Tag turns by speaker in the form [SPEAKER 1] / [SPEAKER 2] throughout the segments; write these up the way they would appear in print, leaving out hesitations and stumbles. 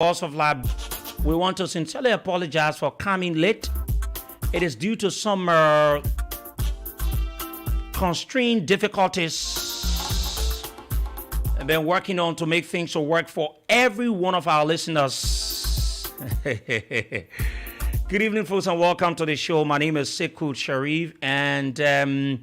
[SPEAKER 1] Voice of Lab, we want to sincerely apologize for coming late. It is due to some constraint difficulties I've been working on to make things work for every one of our listeners. Good evening, folks, and welcome to the show. My name is Sekou Sharif, and I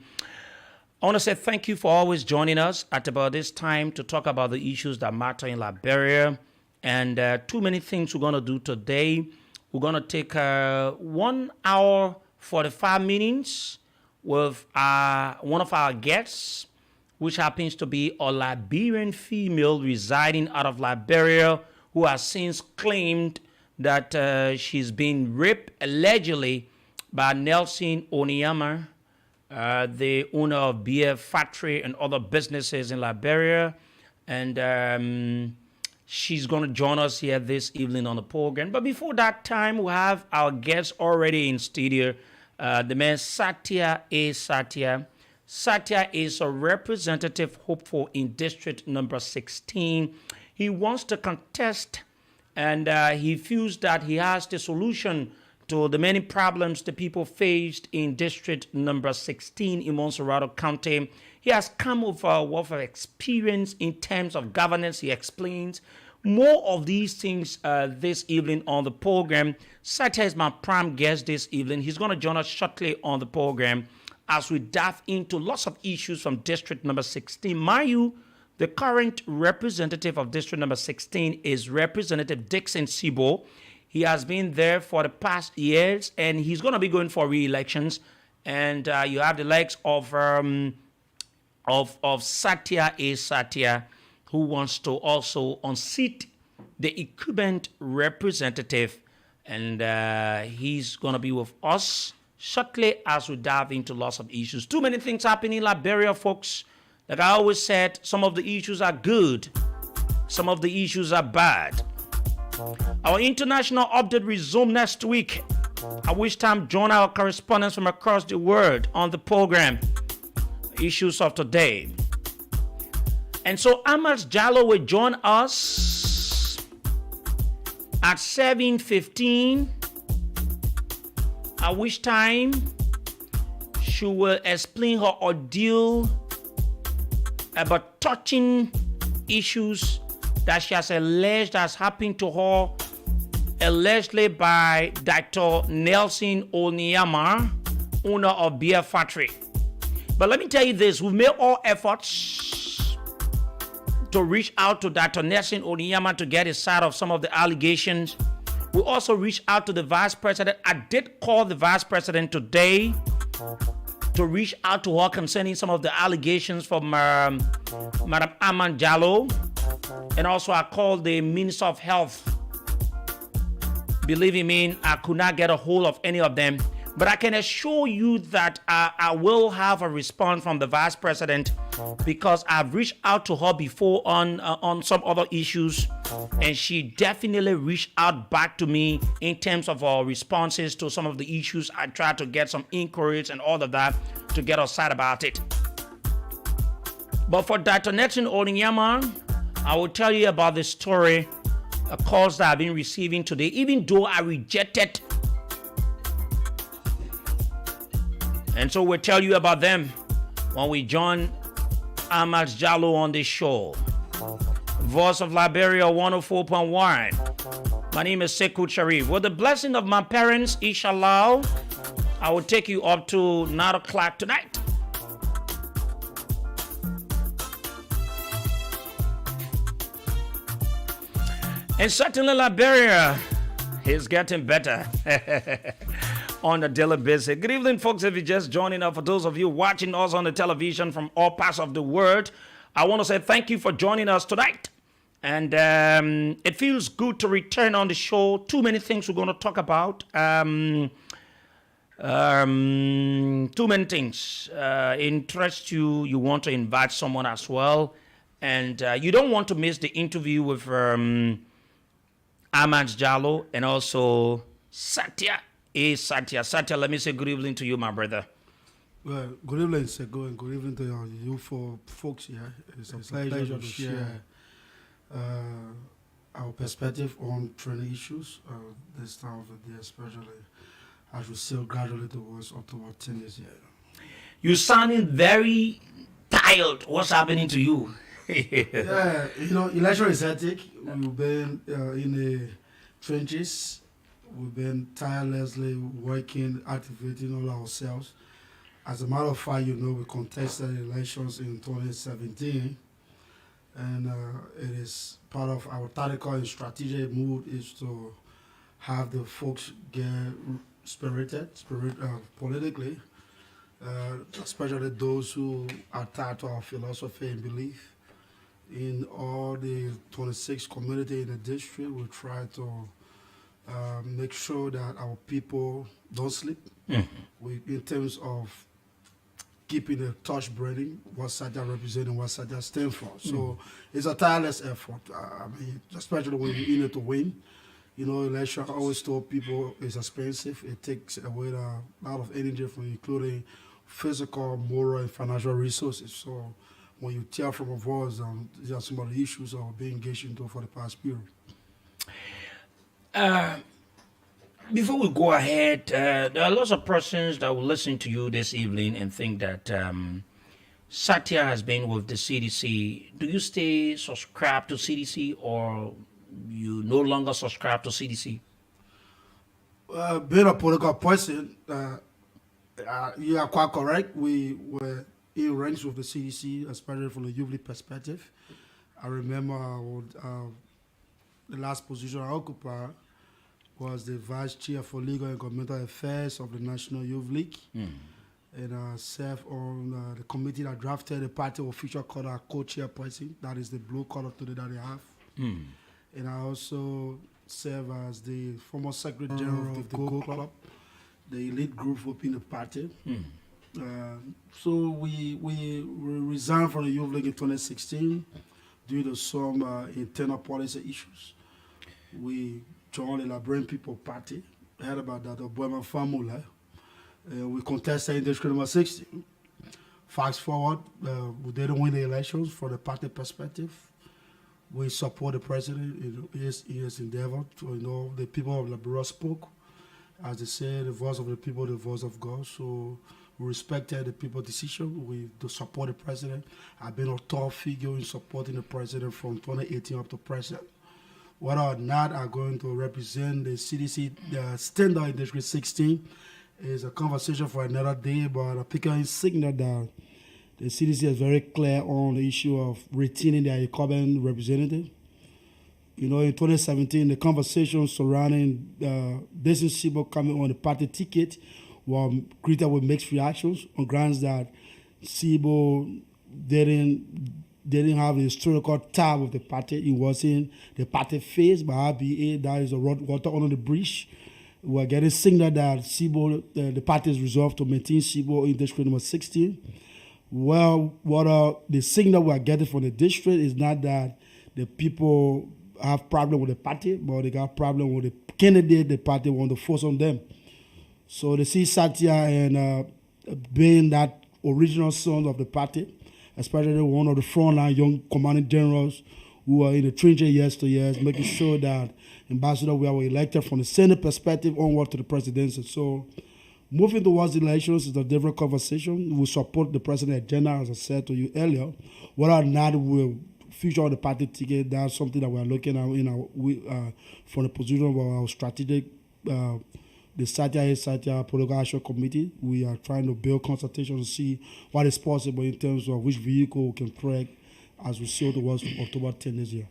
[SPEAKER 1] want to say thank you for always joining us at about this time to talk about the issues that matter in Liberia. And too many things we're going to do today. We're going to take 1 hour 45 minutes with one of our guests, which happens to be a Liberian female residing out of Liberia who has since claimed that she's been raped allegedly by Nelson Onyema, the owner of beer factory and other businesses in Liberia. And she's going to join us here this evening on the program. But before that time, we have our guest already in studio, the man Satya A. Satya. Satya is a representative hopeful in District number 16. He wants to contest, and he feels that he has the solution to the many problems the people faced in District number 16 in Montserrat County. He has come with a wealth of experience in terms of governance. He explains more of these things this evening on the program. Satya is my prime guest this evening. He's going to join us shortly on the program as we dive into lots of issues from District number 16. Mind you, the current representative of District number 16 is Representative Dixon Sibo. He has been there for the past years, and he's going to be going for re-elections. And you have the likes of Satya A. Satya, who wants to also unseat the incumbent representative. And he's going to be with us shortly as we dive into lots of issues. Too many things happening in Liberia, folks. Like I always said, some of the issues are good. Some of the issues are bad. Our international update resumes next week, at which time join our correspondents from across the world on the program. Issues of today. And so Ahmad Jallo will join us at 7:15, at which time she will explain her ordeal about touching issues that she has alleged has happened to her, allegedly by Dr. Nelson Onyema, owner of beer factory. But let me tell you this, we've made all efforts to reach out to Dr. Nelson Onyema to get his side of some of the allegations. We also reached out to the vice president. I did call the vice president today to reach out to her concerning some of the allegations from Madam Ahmad Jallo. And also I called the Minister of Health. Believe me, I could not get a hold of any of them. But I can assure you that I will have a response from the vice president, because I've reached out to her before on some other issues, and she definitely reached out back to me in terms of our responses to some of the issues. I tried to get some inquiries and all of that to get her side about it. But for Dr. Nelson Onyema, I will tell you about the story, calls that I've been receiving today, even though I rejected. And so we'll tell you about them when we join Ahmad Jallo on this show. Voice of Liberia 104.1. My name is Sekou Sharif. With the blessing of my parents, inshallah, I will take you up to 9 o'clock tonight. And certainly Liberia is getting better on a daily basis. Good evening, folks. If you're just joining us, for those of you watching us on the television from all parts of the world, I want to say thank you for joining us tonight. And it feels good to return on the show. Too many things we're going to talk about. Too many things interest you. You want to invite someone as well. And you don't want to miss the interview with Ahmad Jallo and also Satya A. Satya. Satya, let me say good evening to you, my brother.
[SPEAKER 2] Well, good evening, Sego, and good evening to you for folks here. It's a pleasure to share our perspective on training issues this time of the day, especially as we sail gradually towards October 10 this year.
[SPEAKER 1] You sounding very tired. What's happening to you?
[SPEAKER 2] Yeah, election is hectic. We've been in the trenches. We've been tirelessly working, activating all ourselves. As a matter of fact, we contested elections in 2017, and it is part of our tactical and strategic move is to have the folks get spirited politically, especially those who are tied to our philosophy and belief. In all the 26 community in the district, we try to make sure that our people don't sleep. In terms of keeping the touch burning, what Saja represents and what Saja stands for. So it's a tireless effort. Especially when you're in it to win. Election, I always told people it's expensive. It takes away a lot of energy from including physical, moral, and financial resources. So when you tell from a voice, these are some of the issues that we've been engaged into for the past period.
[SPEAKER 1] Before we go ahead, there are lots of persons that will listen to you this evening and think that Satya has been with the CDC. Do you stay subscribed to CDC or you no longer subscribe to CDC?
[SPEAKER 2] Being a political person, you are quite correct. We were in ranks with the CDC, especially from the youth league perspective. I remember the last position I occupied was the vice chair for legal and governmental affairs of the National Youth League. And I served on the committee that drafted the party official called our co-chairperson. That is the blue color today that they have. And I also serve as the former secretary general of the Go Club, the elite group within the party. So we resigned from the Youth League in 2016 due to some internal policy issues. We joined the Liberian People Party, heard about that, the Boyman formula. We contested in district number 16. Fast forward, we didn't win the elections from the party perspective. We support the president in his endeavor to, the people of Liberia spoke. As they say, the voice of the people, the voice of God. So we respected the people's decision. We to support the president. I've been a top figure in supporting the president from 2018 up to present. Whether or not I'm going to represent the CDC standard in District 16 is a conversation for another day, but I pick up a signal that the CDC is very clear on the issue of retaining their incumbent representative. In 2017, the conversation surrounding Desmond Sibo coming on the party ticket were greeted with mixed reactions on grounds that Sibo didn't have a historical tie with the party. It wasn't the party face by RBA. That is a water under the bridge. We're getting signal that Sibo, the party is resolved to maintain Sibo in district number 16. Well, the signal we're getting from the district is not that the people have problem with the party, but they got problem with the candidate the party want to force on them. So they see Satya and being that original son of the party, especially one of the frontline young commanding generals who are in the trenches years to years, making sure that Ambassador we are elected from the Senate perspective onward to the presidency. So moving towards the elections is a different conversation. We support the president agenda, as I said to you earlier. Whether or not we'll feature on the party ticket, that's something that we're looking at from the position of our strategic, the Satya Political Action Committee. We are trying to build consultation to see what is possible in terms of which vehicle we can track as we sail towards October 10 this year.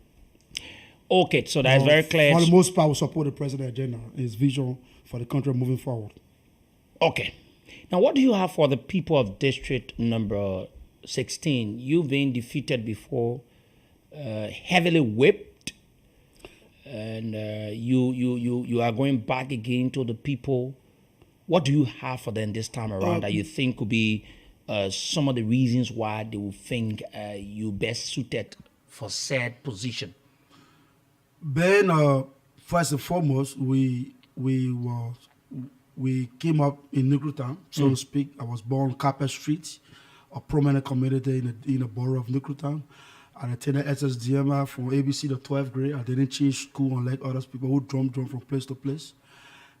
[SPEAKER 1] Okay, so that's very clear.
[SPEAKER 2] For the most part, we support the president's agenda and his vision for the country moving forward.
[SPEAKER 1] Okay. Now, what do you have for the people of district number 16? You've been defeated before, heavily whipped, and you are going back again to the people. What do you have for them this time around that you think could be some of the reasons why they will think you best suited for said position?
[SPEAKER 2] Ben, first and foremost, we came up in Nuclear, so to speak. I was born on Carpet Street, a prominent community in the borough of Nuclear. I attended SSDMI from ABC to 12th grade. I didn't change school unlike other people who drum from place to place.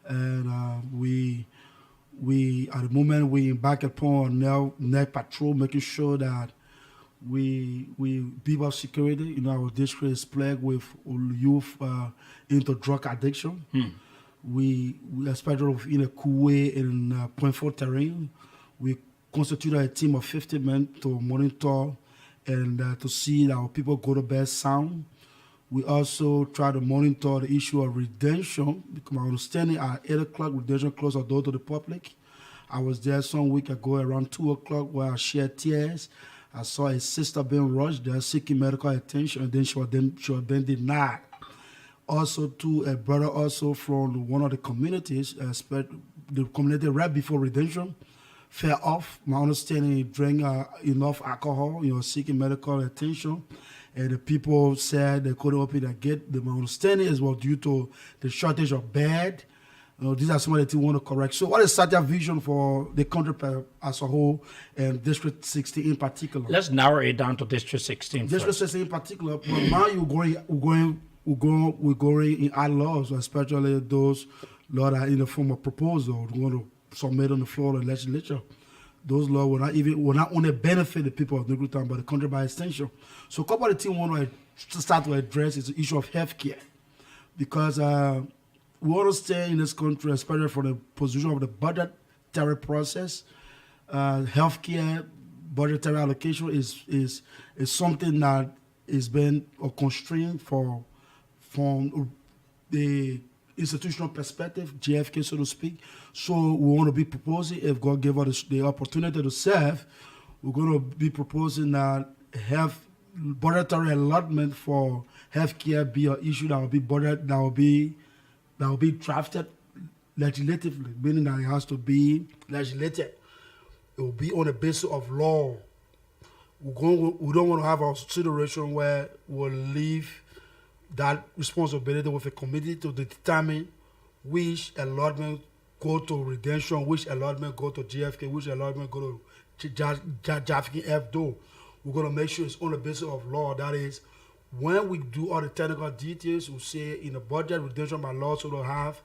[SPEAKER 2] And we at the moment we embark upon night patrol, making sure that we beef up security. You know, our district is plagued with youth into drug addiction. We especially in a Kuwait in Point Fort terrain, we constituted a team of 50 men to monitor and to see that our people go to bed sound. We also try to monitor the issue of redemption, because my understanding at 8 o'clock, redemption closes the door to the public. I was there some week ago around 2 o'clock where I shared tears. I saw a sister being rushed there seeking medical attention, and then she was then denied. Also, to a brother also from one of the communities, the community right before redemption, fell off. My understanding, he drank enough alcohol, seeking medical attention. And the people said they couldn't open the gate. My understanding is due to the shortage of bed. These are some of the things we want to correct. So what is SATIA vision for the country as a whole and District 16 in particular?
[SPEAKER 1] Let's narrow it down to District 16
[SPEAKER 2] District
[SPEAKER 1] first.
[SPEAKER 2] 16 in particular. But now we're going in our laws, especially those laws that are in the form of proposal. We're going to submit on the floor of the legislature. Those laws will not only benefit the people of Negro Town, but the country by extension. So a couple of the things we want to start to address is the issue of healthcare. Because we understand in this country, especially from the position of the budgetary process, healthcare budgetary allocation is something that has been a constraint from the institutional perspective, JFK, so to speak. So we want to be proposing, if God gave us the opportunity to serve, we're going to be proposing that budgetary allotment for healthcare be an issue that will be drafted legislatively, meaning that it has to be legislated. It will be on the basis of law. We don't want to have a situation where we'll leave that responsibility with a committee to determine which allotment go to redemption, which allotment go to JFK, which allotment go to Jafkin F. We're going to make sure it's on the basis of law. That is, when we do all the technical details, we say in the budget redemption by law, so they'll have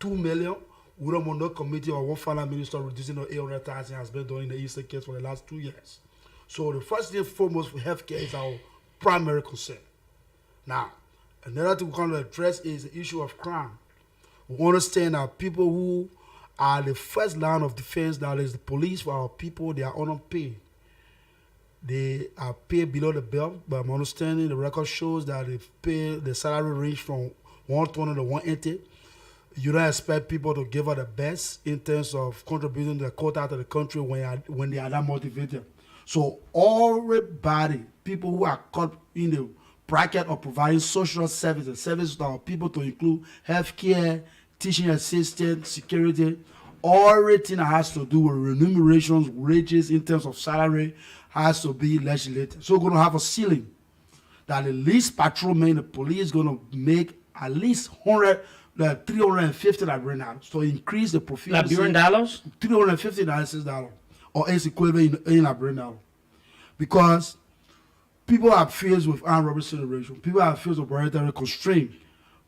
[SPEAKER 2] 2 million. We don't want no committee or one finance minister reducing the 800,000 has been done in the Eastern case for the last 2 years. So the first thing foremost for healthcare is our primary concern. Now, another thing we're going to address is the issue of crime. We understand that people who are the first line of defense, that is the police for our people, they are underpaid. They are paid below the belt, but my understanding, the record shows that the salary range from 120 to 180. You don't expect people to give out the best in terms of contributing the quota to the country when they are that motivated. So everybody, people who are caught in the bracket of providing social services to our people, to include healthcare, teaching assistant, security, everything that has to do with remunerations, wages in terms of salary has to be legislated. So we're going to have a ceiling that the least patrolman, the police is going to make at least 350 Liberian dollars to increase the proficiency.
[SPEAKER 1] Liberian dollars?
[SPEAKER 2] $350 or its equivalent in Liberian dollars. Because people are faced with armed robbery situation. People are faced with budgetary constraint.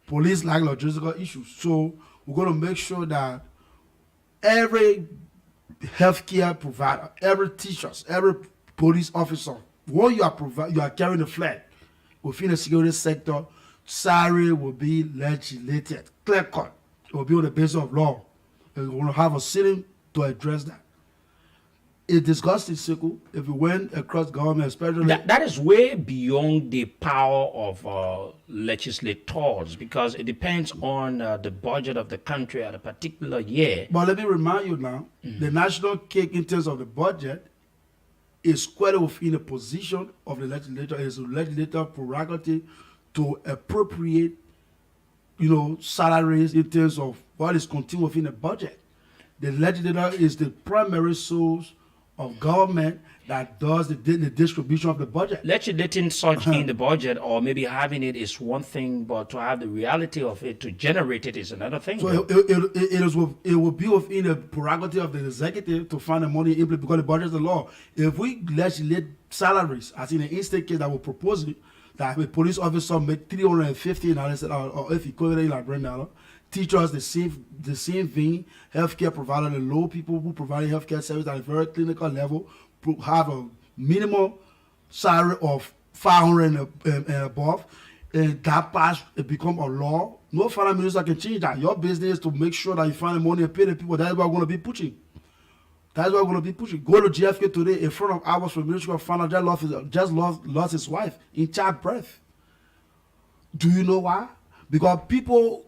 [SPEAKER 2] Police like logistical issues. So we're going to make sure that every healthcare provider, every teacher, every police officer, when you are carrying the flag within the security sector, salary will be legislated, clear cut. It will be on the basis of law. And we're going to have a ceiling to address that. It's disgusting, Siku, if you went across government, especially...
[SPEAKER 1] That is way beyond the power of legislators, because it depends on the budget of the country at a particular year.
[SPEAKER 2] But let me remind you now, the national cake in terms of the budget is squarely within the position of the legislator. It is a legislator prerogative to appropriate, salaries in terms of what is contained within the budget. The legislator is the primary source of government that does the distribution of the budget.
[SPEAKER 1] Legislating such in the budget or maybe having it is one thing, but to have the reality of it, to generate it is another thing.
[SPEAKER 2] So it will be within the prerogative of the executive to find the money implement because the budget is the law. If we legislate salaries, as in the instant case that we're proposing, that a police officer make $350 or if equivalent like $100, teachers the same thing, healthcare provider, the low people who provide healthcare service at a very clinical level have a minimum salary of $500 and above, and that pass it become a law. No finance minister can change that. Your business is to make sure that you find the money and pay the people. That's what we're going to be pushing. That's what we're going to be pushing. Go to JFK today in front of hours from Ministry of Finance, just lost his wife in childbirth. Do you know why? Because people,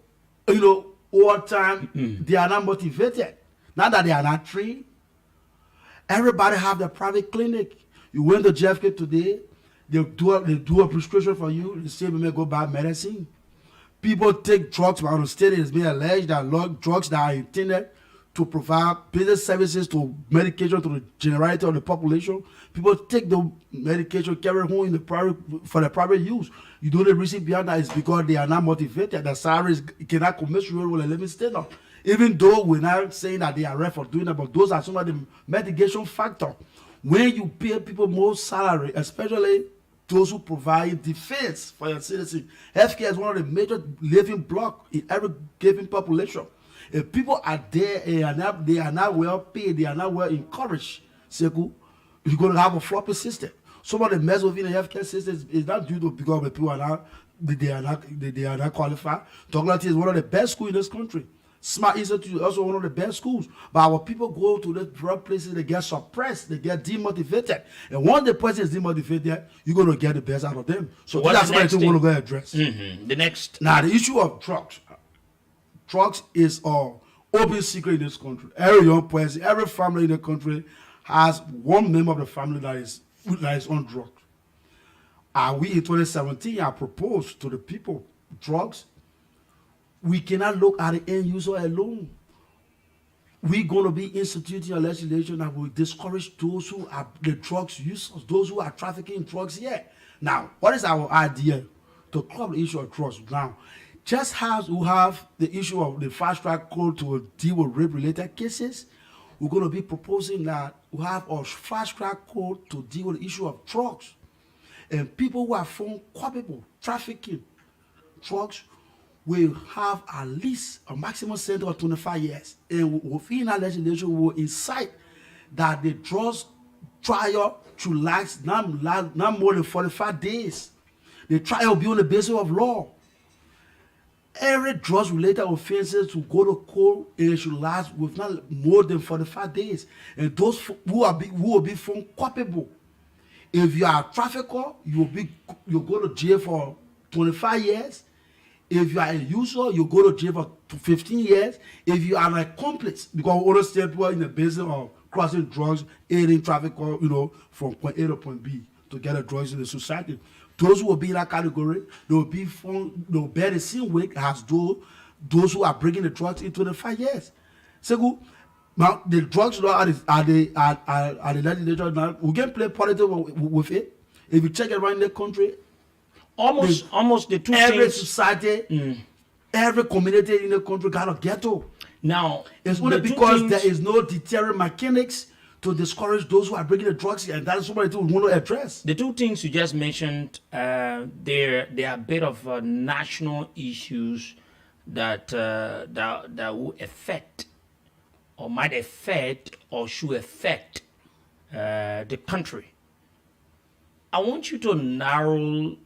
[SPEAKER 2] all the time, they are not motivated. Not that they are not trained. Everybody have their private clinic. You went to JFK today, they do a prescription for you. The same may go buy medicine. People take drugs, but on the state it has been alleged that drugs that are intended to provide basic services to medication to the generality of the population. People take the medication, carry home in the private for the private use. You know the reason behind that is because they are not motivated. The salaries cannot commensurate with a living standard. Even though we're not saying that they are right for doing that, but those are some of the mitigation factors. When you pay people more salary, especially those who provide defense for your citizens, healthcare is one of the major living blocks in every given population. If people are there and they are not well paid, they are not well encouraged, Sekou, you're going to have a floppy system. Some of the mess within the healthcare system is not due to because the people are not qualified. Toglati is one of the best schools in this country. Smart Institute is also one of the best schools. But our people go to the drug places, they get suppressed, they get demotivated. And once the person is demotivated, you're going to get the best out of them. So that's what I want to go address.
[SPEAKER 1] The next.
[SPEAKER 2] Now, the issue of drugs. Drugs is an open secret in this country. Every young person, every family in the country has one member of the family that is on drugs. We in 2017, I proposed to the people, drugs, we cannot look at the end user alone. We're going to be instituting a legislation that will discourage those who are the drugs users, those who are trafficking drugs here. Now, what is our idea to curb the issue of drugs? Now, just as we have the issue of the fast-track code to deal with rape-related cases, we're going to be proposing that we have a fast-track code to deal with the issue of drugs. And people who are found culpable trafficking drugs will have at least a maximum sentence of 25 years. And within that legislation, we will incite that the drugs trial should last not more than 45 days. The trial will be on the basis of law. Every drugs-related offenses to go to court, it should last with not more than 45 days. And those who will be found culpable. If you are a trafficker, you go to jail for 25 years. If you are a user, you go to jail for 15 years. If you are an accomplice, because we understand people in the business of crossing drugs, aiding trafficker, from point A to point B to get the drugs in the society. Those who will be in that category, they will be found, they will bear the same weight as those who are bringing the drugs in 25 years. So, now the drugs law are the legislature now. We can play politics with it. If you check it around the country,
[SPEAKER 1] almost the two
[SPEAKER 2] every
[SPEAKER 1] things.
[SPEAKER 2] society, every community in the country got a ghetto.
[SPEAKER 1] Now,
[SPEAKER 2] it's only because there is no deterrent mechanics to discourage those who are bringing the drugs, and that is somebody we want to address.
[SPEAKER 1] The two things you just mentioned, they are a bit of national issues that will affect, or might affect, or should affect the country. I want you to narrow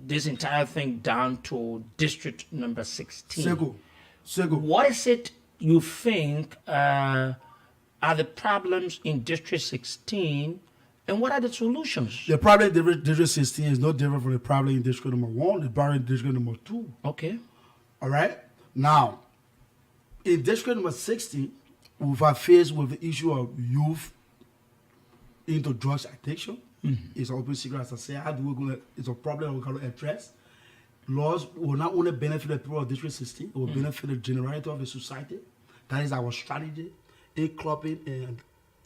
[SPEAKER 1] this entire thing down to district number 16.
[SPEAKER 2] Sego.
[SPEAKER 1] What is it you think are the problems in District 16, and what are the solutions?
[SPEAKER 2] The problem in District 16 is no different from the problem in District number 1, the problem in District number 2.
[SPEAKER 1] Okay.
[SPEAKER 2] All right? Now, in District number 16, we're faced with the issue of youth into drugs addiction. It's an open secret, as I say. It's a problem we're going to address. Laws will not only benefit the people of District 16, it will benefit the generality of the society. That is our strategy in clubbing and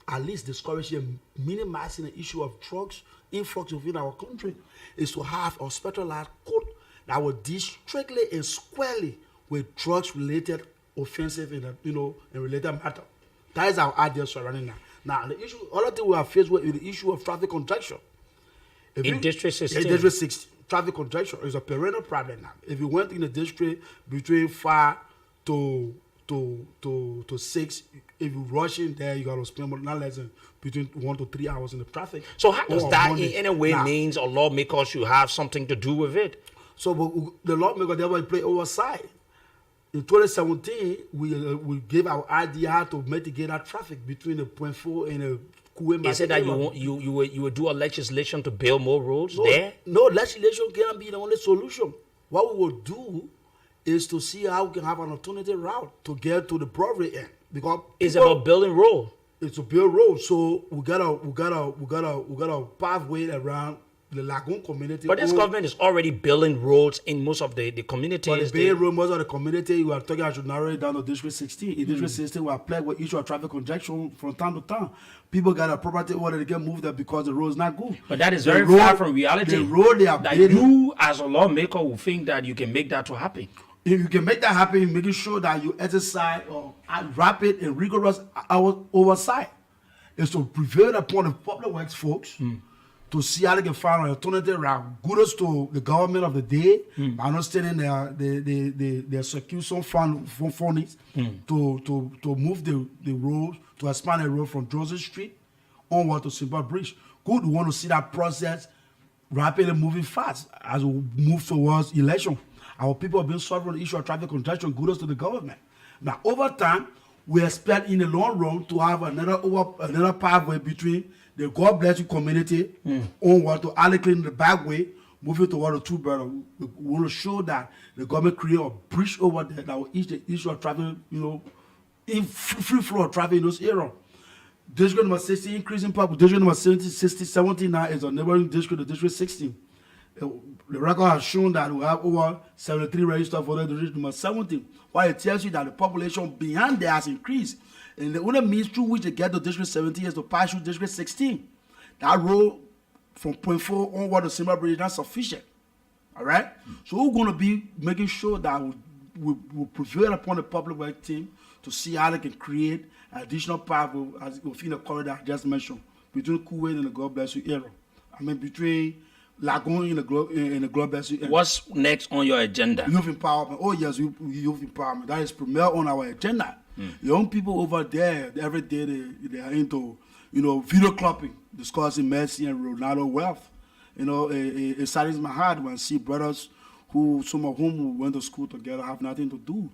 [SPEAKER 2] at least discouraging and minimizing the issue of drugs influx within our country is to have a specialized court that will deal strictly and squarely with drugs-related offensive and related matter. That is our idea surrounding that. Now the issue, other thing we are faced with is the issue of traffic congestion.
[SPEAKER 1] In District 16.
[SPEAKER 2] In District 16, traffic congestion is a perennial problem now. If you went in the district between 5 to 6, if you rush in there, you got to spend not less than between 1 to 3 hours in the traffic.
[SPEAKER 1] So how does that in any way means a lawmaker should have something to do with it?
[SPEAKER 2] So the lawmaker, they will play oversight. In 2017, we gave our idea to mitigate that traffic between the Point 4 and the Kuwe.
[SPEAKER 1] Is it that you would do a legislation to build more roads there?
[SPEAKER 2] No, legislation cannot be the only solution. What we will do is to see how we can have an alternative route to get to the Broadway end. Because
[SPEAKER 1] it's about building road.
[SPEAKER 2] It's to build roads. So we got a pathway around the Lagoon community.
[SPEAKER 1] But this government is already building roads in most of the communities.
[SPEAKER 2] But the road, most of the community, you are talking, I should narrow it down to District 16. In District 16, we are plagued with issue of traffic congestion from time to time. People got a property order to get moved there because the road is not good.
[SPEAKER 1] But that is very far from reality.
[SPEAKER 2] The road they are
[SPEAKER 1] that
[SPEAKER 2] building,
[SPEAKER 1] you, as a lawmaker, will think that you can make that to happen.
[SPEAKER 2] If you can make that happen, making sure that you exercise rapid and rigorous oversight is to prevail upon the public works folks to see how they can find an alternative route. Kudos to the government of the day by understanding their secure some fundings to move the road, to expand the road from Joseph Street onward to Simba Bridge. Good, we want to see that process rapidly moving fast as we move towards election. Our people have been suffering the issue of traffic congestion. Kudos to the government. Now, over time, we expect in the long run to have another pathway between the God Bless You community onward to allocate the back way, moving toward the two brother. We want to show that the government create a bridge over there that will ease the issue of traffic, in free flow of traffic in those areas. District number 60 increasing public. District number 70 now is a neighboring district to District 16. The record has shown that we have over 73 registered voters in District number 17. While it tells you that the population beyond there has increased. And the only means through which they get to District 17 is to pass through District 16. That road from Point 4 onward to Simba Bridge is not sufficient. All right? So we're going to be making sure that we prevail upon the public work team to see how they can create additional pathway within the corridor I just mentioned, between Kuwait and the God Bless You area. I mean, between Lagoon in the God Bless You area.
[SPEAKER 1] What's next on your agenda?
[SPEAKER 2] Youth empowerment. Oh, yes, youth empowerment. That is premier on our agenda. Young people over there, every day they are into, video clubbing, discussing Messi and Ronaldo wealth. It saddens my heart when I see brothers some of whom went to school together have nothing to do.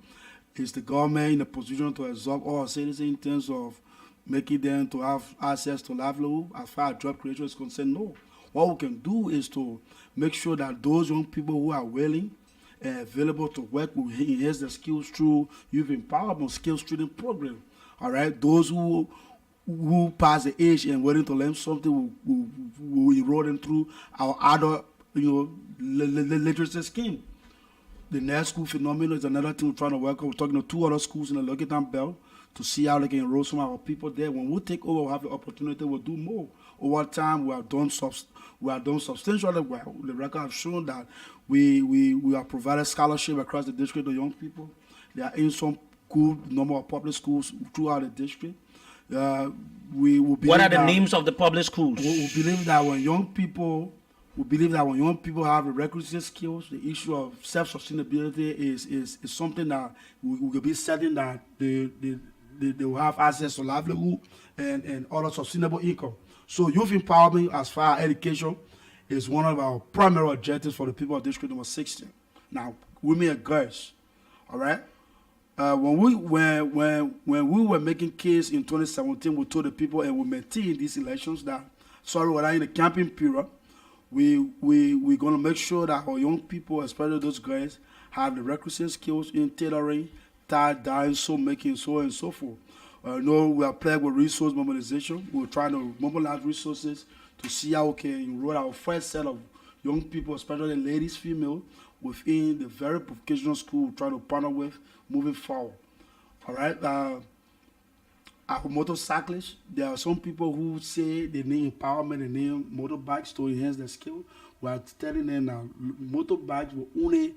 [SPEAKER 2] Is the government in a position to absorb all citizens in terms of making them to have access to livelihood as far as job creation is concerned? No. What we can do is to make sure that those young people who are willing and available to work will enhance their skills through youth empowerment skills training program. All right, those who pass the age and willing to learn something will enroll them through our other literacy scheme. The next school phenomenon is another thing we're trying to work on. We're talking to 2 other schools in the Locketown Belt to see how they can enroll some of our people there. When we take over, we'll have the opportunity, we'll do more. Over time, we have done substantially well. The record has shown that we have provided scholarship across the district to young people. They are in some good number of public schools throughout the district.
[SPEAKER 1] What are the names of the public schools?
[SPEAKER 2] We believe that when young people have the requisite skills, the issue of self-sustainability is something that we will be certain that they will have access to livelihood and other sustainable income. So youth empowerment as far as education is one of our primary objectives for the people of District number 16. Now, women and girls, all right? When we were making case in 2017, we told the people and we maintained these elections that, we're in the campaign period, we're going to make sure that our young people, especially those girls, have the requisite skills in tailoring, tie, dyeing, sew making, so on and so forth. We are playing with resource mobilization. We're trying to mobilize resources to see how we can enroll our first set of young people, especially ladies, female, within the very vocational school we're trying to partner with moving forward. All right. our motorcyclists, there are some people who say they need empowerment, they need motorbikes to enhance their skill. We are telling them now, motorbikes will only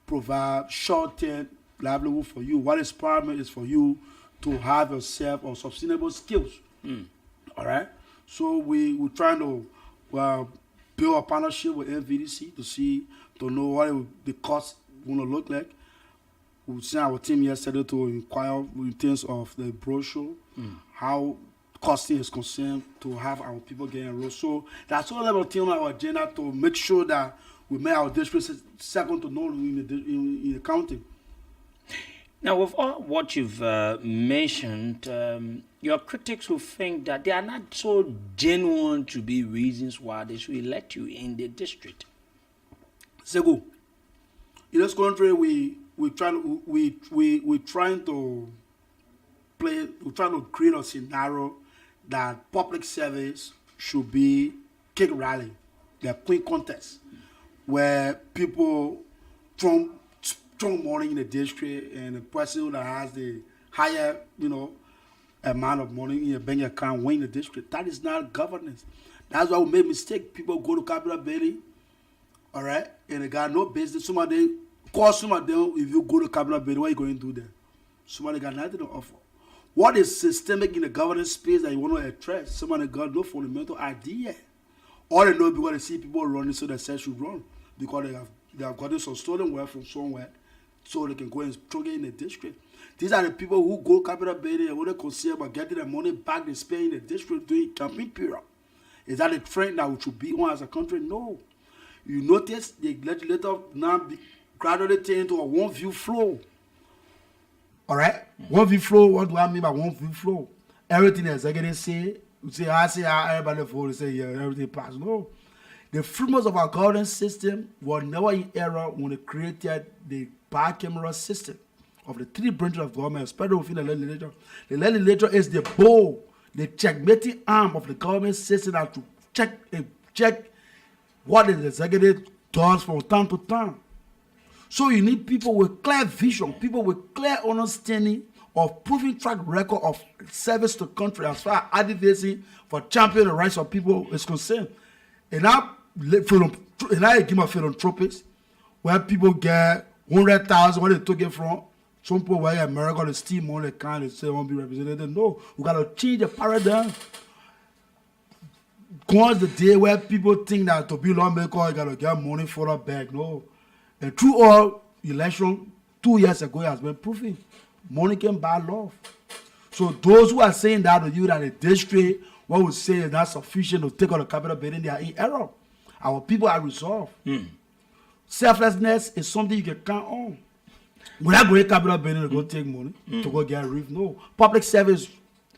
[SPEAKER 2] provide short-term livelihood for you. What is empowerment is for you to have yourself or sustainable skills. All right. So we're trying to build a partnership with NVDC to know what the cost going to look like. We sent our team yesterday to inquire in terms of the brochure, how costing is concerned to have our people get enrolled. So that's all about team on our agenda to make sure that we make our district second to none in the county.
[SPEAKER 1] Now, with all what you've mentioned, your critics will think that they are not so genuine to be reasons why they should elect you in the district.
[SPEAKER 2] Sego, in this country, we're trying to create a scenario that public service should be cake rally, the queen contest, where people throw money in the district, and the person that has the higher, amount of money in your bank account win the district. That is not governance. That's why we make mistake. People go to Capitol Building, all right, and they got no business. Somebody call somebody down. If you go to Capitol Building, what are you going to do there? Somebody got nothing to offer. What is systemic in the governance space that you want to address? Somebody got no fundamental idea. All they know because they see people running, so they say should run because they have gotten some stolen wealth from somewhere, so they can go and struggle in the district. These are the people who go Capitol Building and what they consider about getting their money back they spend in the district during campaign period. Is that a trend that we should be on as a country? No. You notice the legislature now gradually turn into a one view flow. All right? One view flow, what do I mean by one view flow? Everything the executive say, you say, I say how everybody vote, they say, yeah, everything passed. No. The framework of our governance system was never in error when they created the bicameral system of the three branches of government, especially within the legislature. The legislature is the bow, the checkmating arm of the government system that to check what the executive does from time to time. So you need people with clear vision, people with clear understanding of proven track record of service to country as far as advocacy for championing the rights of people is concerned. And I give my philanthropists where people get 100,000 where they took it from. Some people where America they steal money, they can't, they say won't be represented. No, we gotta change the paradigm. Comes the day where people think that to be lawmaker, you gotta get money for a bag. No. And through all election 2 years ago has been proven. Money can buy love. So those who are saying that to you that the district, what we say is not sufficient to take on the Capitol Building, they are in error. Our people are resolved. Selflessness is something you can count on. We're not going to Capitol Building to go take money, to go get a reef. No. Public service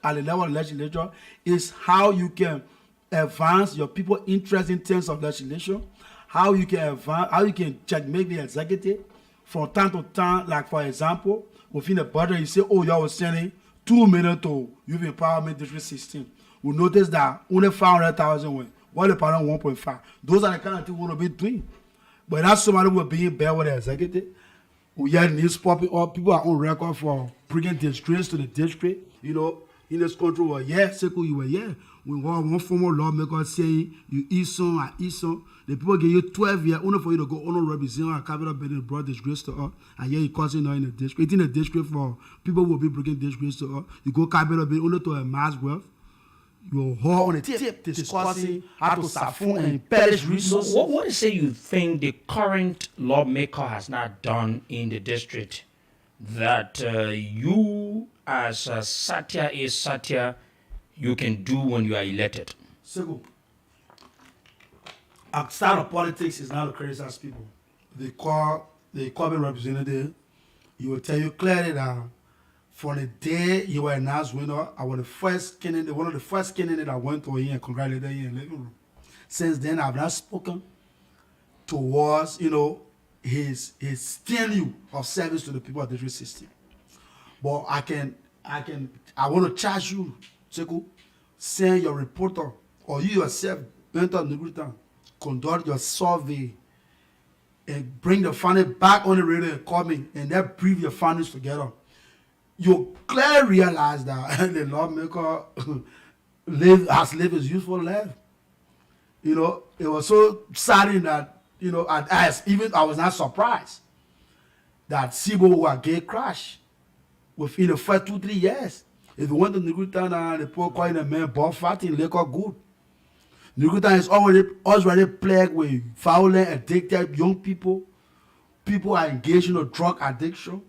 [SPEAKER 2] at the level of legislature is how you can advance your people's interest in terms of legislation, how you can advance, how you can checkmate the executive from time to time. Like for example, within the budget, you say, oh, y'all was sending 2 million to Youth Empowerment District 16. We notice that only 500,000 went. What the partner 1.5. Those are the kind of things we want to be doing. But that's somebody who will be in bed with the executive. We hear news popping up. People are on record for bringing disgrace to the district. In this country, well, yeah, Sekou, you were here. We want one former lawmaker saying you eat some, I eat some. The people give you 12 years only for you to go on represent our Capitol Building brought disgrace to us. And yeah, you causing now in the district. In the district for people who will be bringing disgrace to us. You go Capitol Building only to amass wealth. You haul on the tip discussing how to siphon and embellish resources.
[SPEAKER 1] What do you say you think the current lawmaker has not done in the district that you as Satya you can do when you are elected?
[SPEAKER 2] Simple. Outside of politics is not the crazy as people. They call the corporate representative. He will tell you clearly that from the day you were announced winner, I was the first candidate, one of the first candidates that went to him and congratulated him in the living room. Since then, I've not spoken towards, his value of service to the people of the district system. But I want to charge you, Sekou, send your reporter or you yourself, enter Negritan, conduct your survey and bring the findings back on the radio and call me and then brief your findings together. you clearly realize that the lawmaker has lived his useful life. You know, it was so saddening that, you know, I was not surprised that Sibo will get crashed within the first 2-3 years. If you went to Nigutan and the poor calling a man ball fighting, liquor good. Nigutan is already plagued with violent, addicted young people. People are engaged in a drug addiction.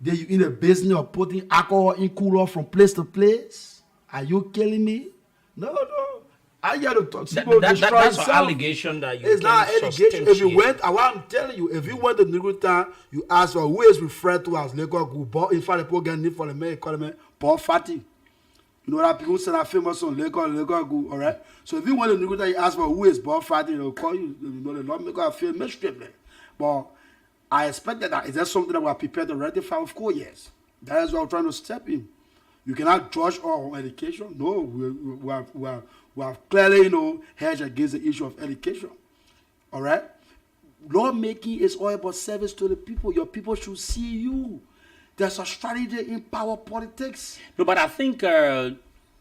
[SPEAKER 2] Then you in the business of putting alcohol in cooler from place to place. Are you killing me? No. I got to talk.
[SPEAKER 1] That's an allegation that you.
[SPEAKER 2] It's not an allegation. If you went, I'm telling you, if you went to Nigutan, you ask for who is referred to as liquor good. But in fact, the people get need for the man, call them Paul Fatty. You know that people say that famous on liquor good, all right? So if you went to Nigutan, you ask for who is Paul Fatty, they'll call you. You know, the lawmaker feel mistrip there. But I expected that. Is that something that we are prepared to rectify? Of course, yes. That is what I'm trying to step in. You cannot judge our education. No, we have clearly, you know, hedged against the issue of education. All right? Lawmaking is all about service to the people. Your people should see you. There's a strategy in power politics.
[SPEAKER 1] No, but I think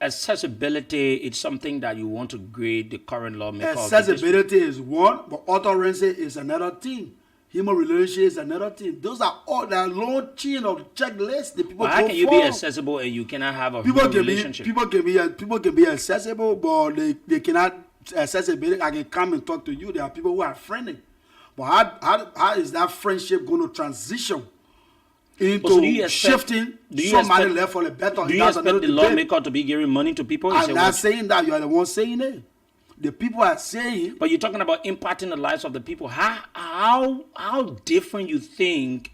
[SPEAKER 1] accessibility is something that you want to grade the current lawmaker.
[SPEAKER 2] Accessibility is one, but utterance is another thing. Human relationship is another thing. Those are all that long chain of checklist. The people.
[SPEAKER 1] How can you be accessible and you cannot have a human relationship?
[SPEAKER 2] People can be accessible, but they cannot accessibility. I can come and talk to you. There are people who are friendly, but how is that friendship going to transition into shifting somebody left for the better?
[SPEAKER 1] Do you expect the lawmaker to be giving money to people?
[SPEAKER 2] I'm not saying that. You are the one saying it. The people are saying.
[SPEAKER 1] But you're talking about impacting the lives of the people. How different you think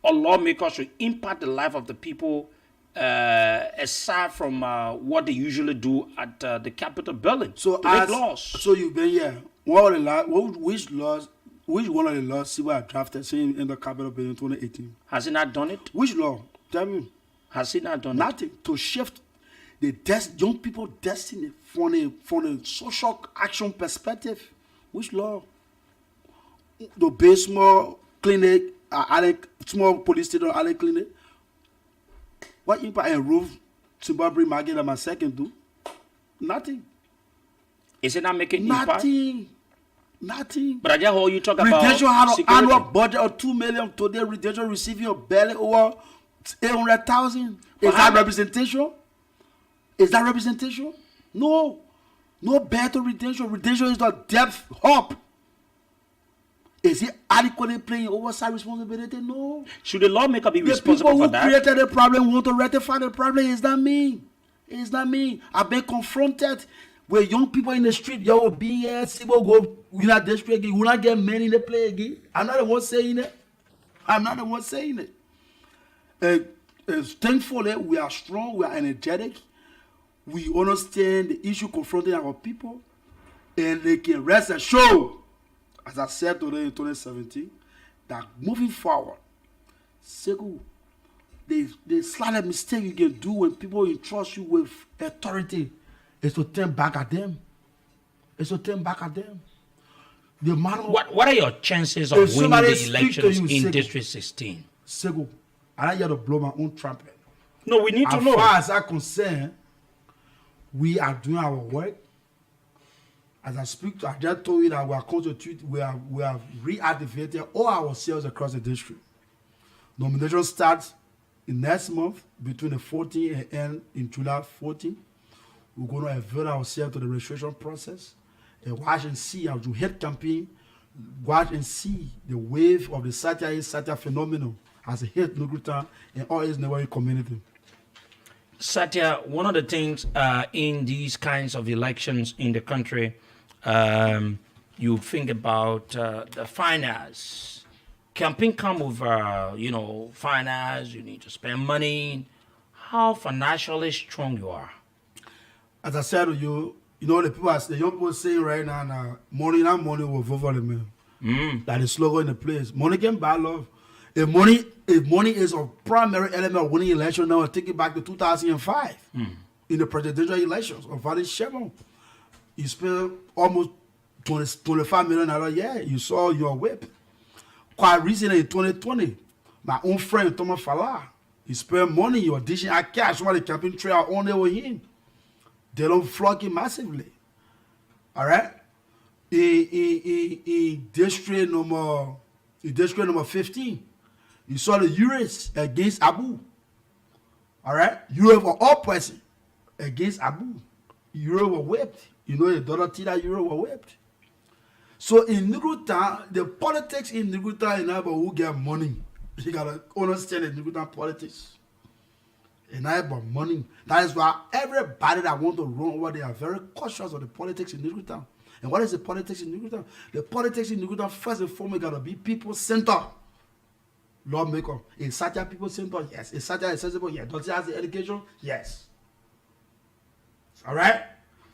[SPEAKER 1] a lawmaker should impact the life of the people aside from what they usually do at the Capitol building to make laws?
[SPEAKER 2] So you've been here. Which one of the laws CBO had drafted in the Capitol building in 2018?
[SPEAKER 1] Has he not done it?
[SPEAKER 2] Which law? Tell me.
[SPEAKER 1] Has he not done
[SPEAKER 2] Nothing. To shift the young people's destiny from a social action perspective. Which law? The base small clinic, small police station, Allen clinic. What impact and roof Zimbabwe market and my second do? Nothing.
[SPEAKER 1] Is it not making impact?
[SPEAKER 2] Nothing.
[SPEAKER 1] But I just heard you talk about
[SPEAKER 2] Redemption had an
[SPEAKER 1] security.
[SPEAKER 2] annual budget of $2 million. Today, Redemption receiving a barely over 800,000. Is that representation? Is that representation? No. No better Redemption. Redemption is the depth hub. Is he adequately playing oversight responsibility? No.
[SPEAKER 1] Should the lawmaker be responsible for that?
[SPEAKER 2] The people who created the problem want to rectify the problem. It's not me. It's not me. I've been confronted with young people in the street. Yo, BS, people go, you not district, you will not get men in the play again. I'm not the one saying it. Thankfully, we are strong, we are energetic. We understand the issue confronting our people, and they can rest assured, as I said today in 2017, that moving forward, the slight mistake you can do when people entrust you with authority is to turn back at them.
[SPEAKER 1] What are your chances of winning the elections in District 16?
[SPEAKER 2] Sego, I don't have to blow my own trumpet.
[SPEAKER 1] No, we need to know.
[SPEAKER 2] As far as I'm concerned, we are doing our work. As I speak, I just told you that we are constituted, we have reactivated all our cells across the district. Nomination starts in next month between the 14th and end in July 14th. We're going to avail ourselves to the registration process and watch and see our head campaign, watch and see the wave of the Satya phenomenon as a hit Nugutan and all its neighboring community.
[SPEAKER 1] Satya, one of the things in these kinds of elections in the country, you think about the finance. Campaign come with, finance, you need to spend money. How financially strong you are?
[SPEAKER 2] As I said to you, the young people saying right now, money will vote for the man. That is slogan in the place. Money can buy love. If money is a primary element of winning election, now take it back to 2005 in the presidential elections of Valley Chevron. You spent almost $25 million a year. You saw your whip. Quite recently in 2020, my own friend Thomas Fala, He spend money, you're dishing out cash. Some of the campaign trail on there with him. They don't flog him massively. All right? In district number 15, you saw the Urus against Abu. All right? Europe were all present against Abu. Europe were whipped. You know the daughter Tida Europe were whipped. So in Negro Town, the politics in Negro Town is not about who get money. You gotta understand the Negro Town politics. It's not about money. That is why everybody that want to run over there are very cautious of the politics in Negro Town. And what is the politics in Negro Town? The politics in Negro Town, first and foremost, gotta be people center. Lawmaker. Is Satya people center? Yes. Is Satya accessible? Yes. Does he have the education? Yes. All right?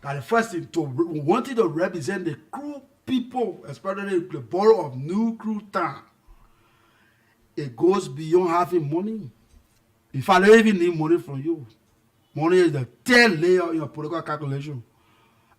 [SPEAKER 2] That's the first thing. We wanted to represent the crew people, especially the borough of New Crew Town. It goes beyond having money. If I don't even need money from you, money is the third layer in your political calculation.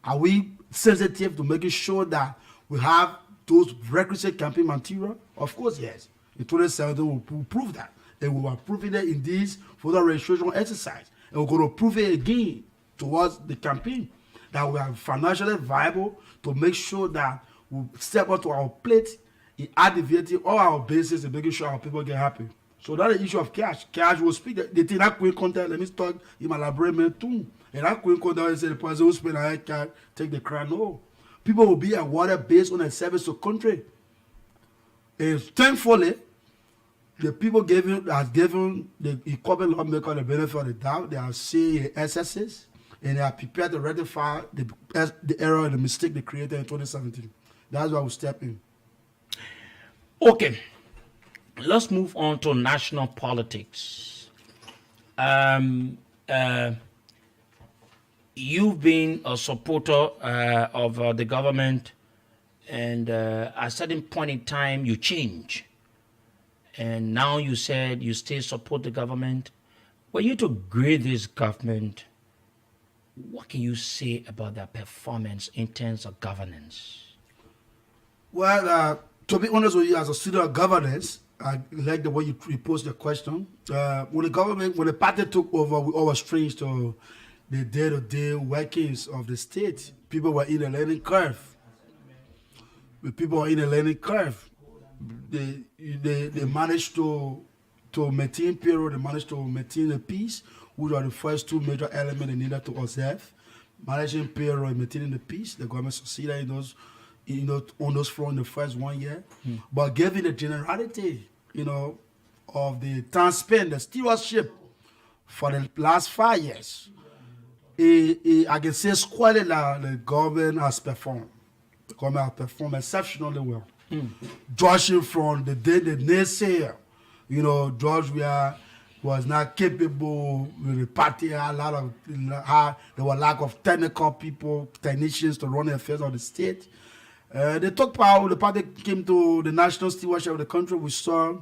[SPEAKER 2] Are we sensitive to making sure that we have those requisite campaign material? Of course, yes. In 2017, we'll prove that. And we were proving it in this voter registration exercise. And we're going to prove it again towards the campaign, that we are financially viable to make sure that we step up to our plate in activating all our bases and making sure our people get happy. So that's the issue of cash. Cash will speak. They think that Queen content, let me talk in my library too. And that Queen content say the person who spend a cash take the crown. No. People will be awarded based on a service to country. And thankfully, the people has given the incumbent lawmaker the benefit of the doubt. They are seeing excesses and they are prepared to rectify the error and the mistake they created in 2017. That's why we step in.
[SPEAKER 1] Okay. Let's move on to national politics. You've been a supporter of the government, and at a certain point in time, you change. And now you said you still support the government. Were you to grade this government, what can you say about their performance in terms of governance?
[SPEAKER 2] Well, to be honest with you, as a student of governance, I like the way you posed the question. When the party took over, we all were strange to the day-to-day workings of the state. People were in a learning curve. They managed to maintain payroll, they managed to maintain the peace, which are the first two major elements they needed to observe. Managing payroll and maintaining the peace, the government succeeded in those, on those fronts in the first 1 year. But given the generality, of the time spent, the stewardship for the last 5 years, I can say squarely that the government has performed. The government has performed exceptionally well. Judging from the day the naysayer, George was not capable with the party. There was lack of technicians to run the affairs of the state. They took power. The party came to the national stewardship of the country. We saw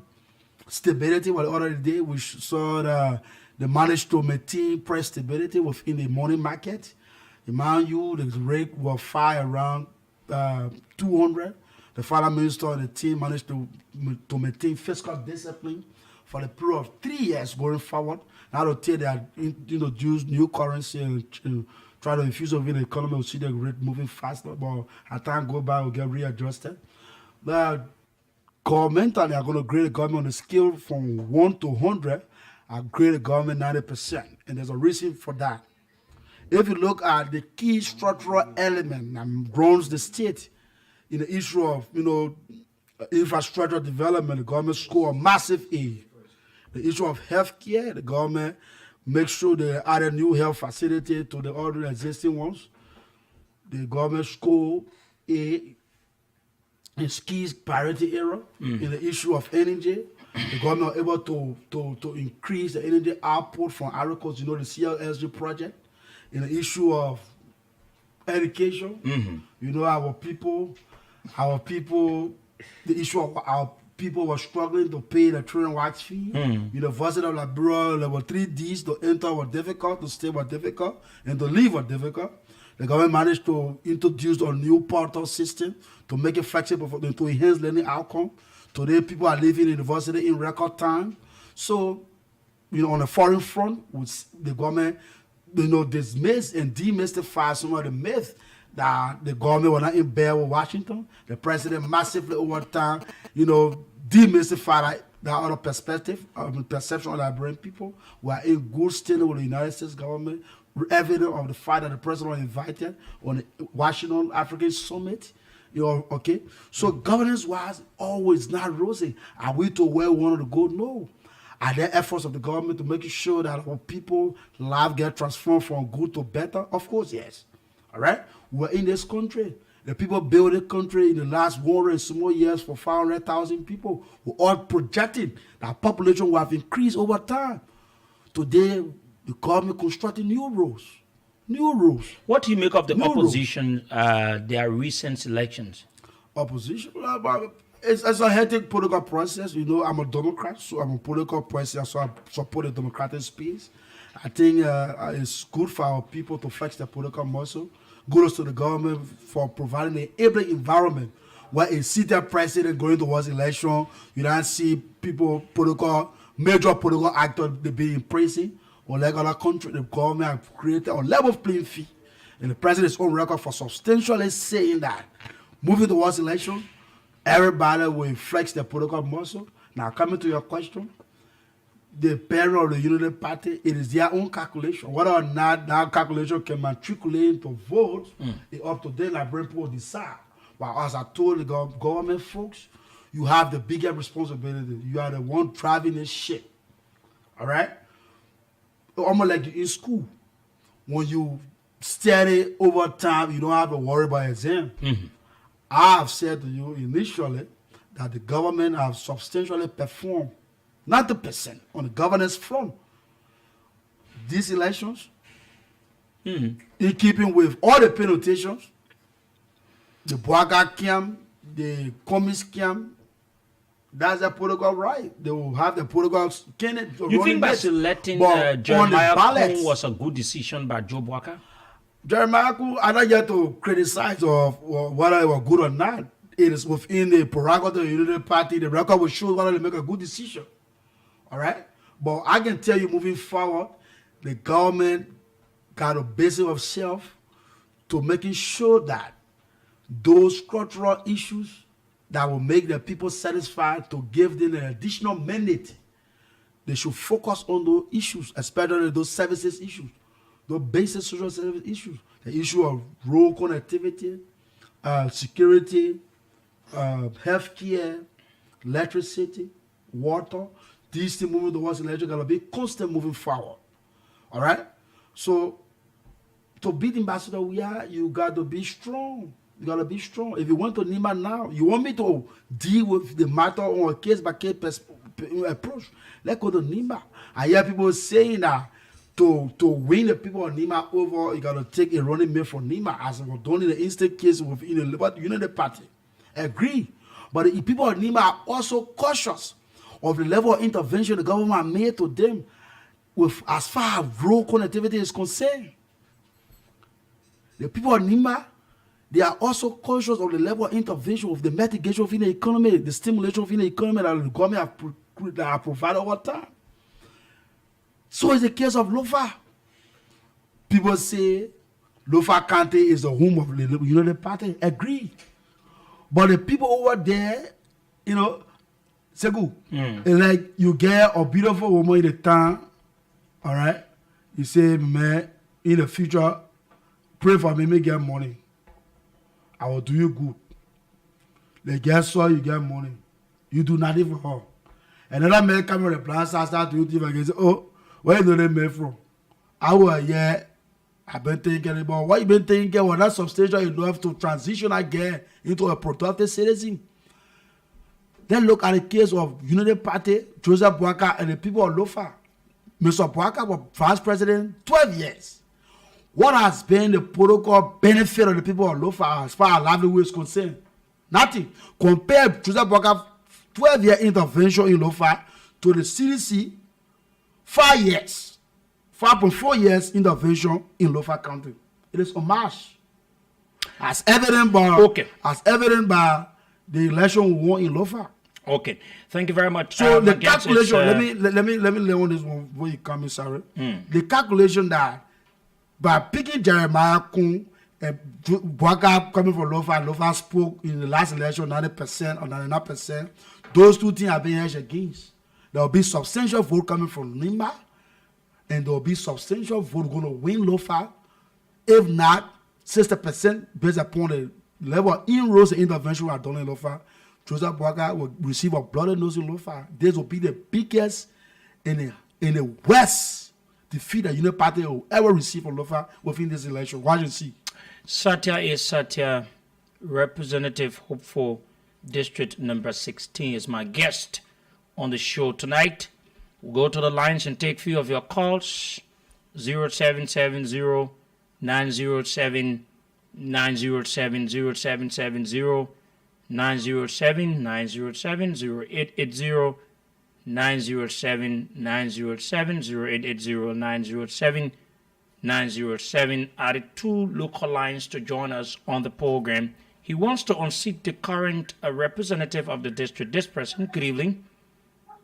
[SPEAKER 2] stability the other day. We saw they managed to maintain price stability within the money market. Remind you, the rate was around 200. The finance minister and the team managed to maintain fiscal discipline for the period of 3 years going forward. Now to tell they had introduced new currency and try to infuse it in the economy. We'll see the rate moving faster, but as time go by, we'll get readjusted. But governmentally, I'm going to grade the government on a scale from 1 to 100. I grade the government 90%, and there's a reason for that. If you look at the key structural element that runs the state, in the issue of infrastructure development, the government scored a massive A. The issue of healthcare, the government makes sure they add a new health facility to the already existing ones. The government scored A in key priority area. In the issue of energy, the government was able to increase the energy output from agriculture, the CLSG project. In the issue of education, our people, the issue of our people were struggling to pay the training wax fee. University of Liberia, level 3Ds to enter were difficult, to stay were difficult, and to leave were difficult. The government managed to introduce a new portal system to make it flexible for them to enhance learning outcome. Today, people are leaving university in record time. So, on the foreign front, with the government, dismiss and demystify some of the myths that the government was not in bed with Washington. The president massively over time, demystify that other perspective, perception of Liberian people. We are in good standing with the United States government, evident of the fact that the president was invited on the Washington African Summit. Okay? So governance-wise, always not rosy. Are we to where we wanted to go? No. Are there efforts of the government to make sure that our people life get transformed from good to better? Of course, yes. All right? We're in this country. The people built the country in the last 100 and some more years for 500,000 people. We're all projecting that population will have increased over time. Today, the government constructing new rules. New rules.
[SPEAKER 1] What do you make of the opposition, their recent elections?
[SPEAKER 2] Opposition? It's a hectic political process. I'm a Democrat, so I'm a political process, so I support the democratic space. I think it's good for our people to flex their political muscle. Kudos to the government for providing an enabling environment where a seated president going towards election, you don't see major political actors being praising. Or like other countries, the government have created a level playing field. And the president's own record for substantially saying that moving towards election, everybody will flex their political muscle. Now, coming to your question, the parent of the Unity Party, it is their own calculation. Whether or not that calculation can matriculate into votes, it's up to them, Liberian people decide. But as I told the government folks, you have the bigger responsibility. You are the one driving this shit. All right? Almost like in school. When you study over time, you don't have to worry about exam. I have said to you initially that the government have substantially performed 90% on the governance front. These elections, in keeping with all the penalties, the Boaga camp, the Commis camp, that's their political right. They will have the political candidate.
[SPEAKER 1] You think by selecting Jeremiah Kuhn was a good decision by Joe Boakai?
[SPEAKER 2] Jeremiah Kuhn, I don't get to criticize of whether it was good or not. It is within the prerogative of the Unity Party. The record will show whether they make a good decision. All right? But I can tell you moving forward, the government got a basis of self to making sure that those structural issues that will make the people satisfied to give them an additional mandate. They should focus on those issues, especially those services issues, those basic social service issues, the issue of rural connectivity, security, healthcare, electricity, water. These things moving towards electric are going to be constant moving forward. All right? So, to beat Ambassador you got to be strong. You gotta be strong. If you went to Nima now, you want me to deal with the matter on a case-by-case approach, let's go to Nima. I hear people saying that to win the people of Nima over, you gotta take a running mate from Nima, as we're doing in the instant case within the Unity Party. Agree. But the people of Nima are also cautious of the level of intervention the government made to them with as far as rural connectivity is concerned. The people of Nima, they are also conscious of the level of intervention of the mitigation of the economy, the stimulation of the economy that the government have provided over time. So it's the case of Lofa. People say Lofa County is the home of the Unity Party. Agree. But the people over there, Segu, like you get a beautiful woman in the town, all right? You say, man, in the future, pray for me, get money. I will do you good. They get so you get money. You do nothing for her. Another man come with a plan, start to you and say, oh, where do they make from? I've been thinking about what you been thinking when that's substantial enough to transition again into a productive citizen. Then look at the case of Unity Party, Joseph Boakai, and the people of Lofa. Mr. Boakai was vice president 12 years. What has been the political benefit of the people of Lofa as far as livelihood is concerned? Nothing. Compare Joseph Boakai's 12-year intervention in Lofa to the CDC 5.4 years intervention in Lofa County. It is homage. As evident by the election we won in Lofa.
[SPEAKER 1] Okay, thank you very much.
[SPEAKER 2] So the
[SPEAKER 1] I guess
[SPEAKER 2] calculation,
[SPEAKER 1] it's,
[SPEAKER 2] let me lay on this one before you come in, sorry. The calculation that by picking Jeremiah Kun and Bwaka coming from Lofa spoke in the last election 90% or 99%, those two things are being hedged against. There will be substantial vote coming from Lima, and there will be substantial vote going to win Lofa. If not, 60% based upon the level of inroads and intervention we are done in Lofa, Joseph Bwaka will receive a bloody nose in Lofa. This will be the biggest in the West defeat that Union Party will ever receive from Lofa within this election. Watch and see.
[SPEAKER 1] Satya is Satya, Representative Hopeful, District number 16 is my guest on the show tonight. We'll go to the lines and take a few of your calls. 0770 907 907 0770 907 907 0880 907 907 0880 907 907 are the two local lines to join us on the program. He wants to unseat the current representative of the district. This person, good evening.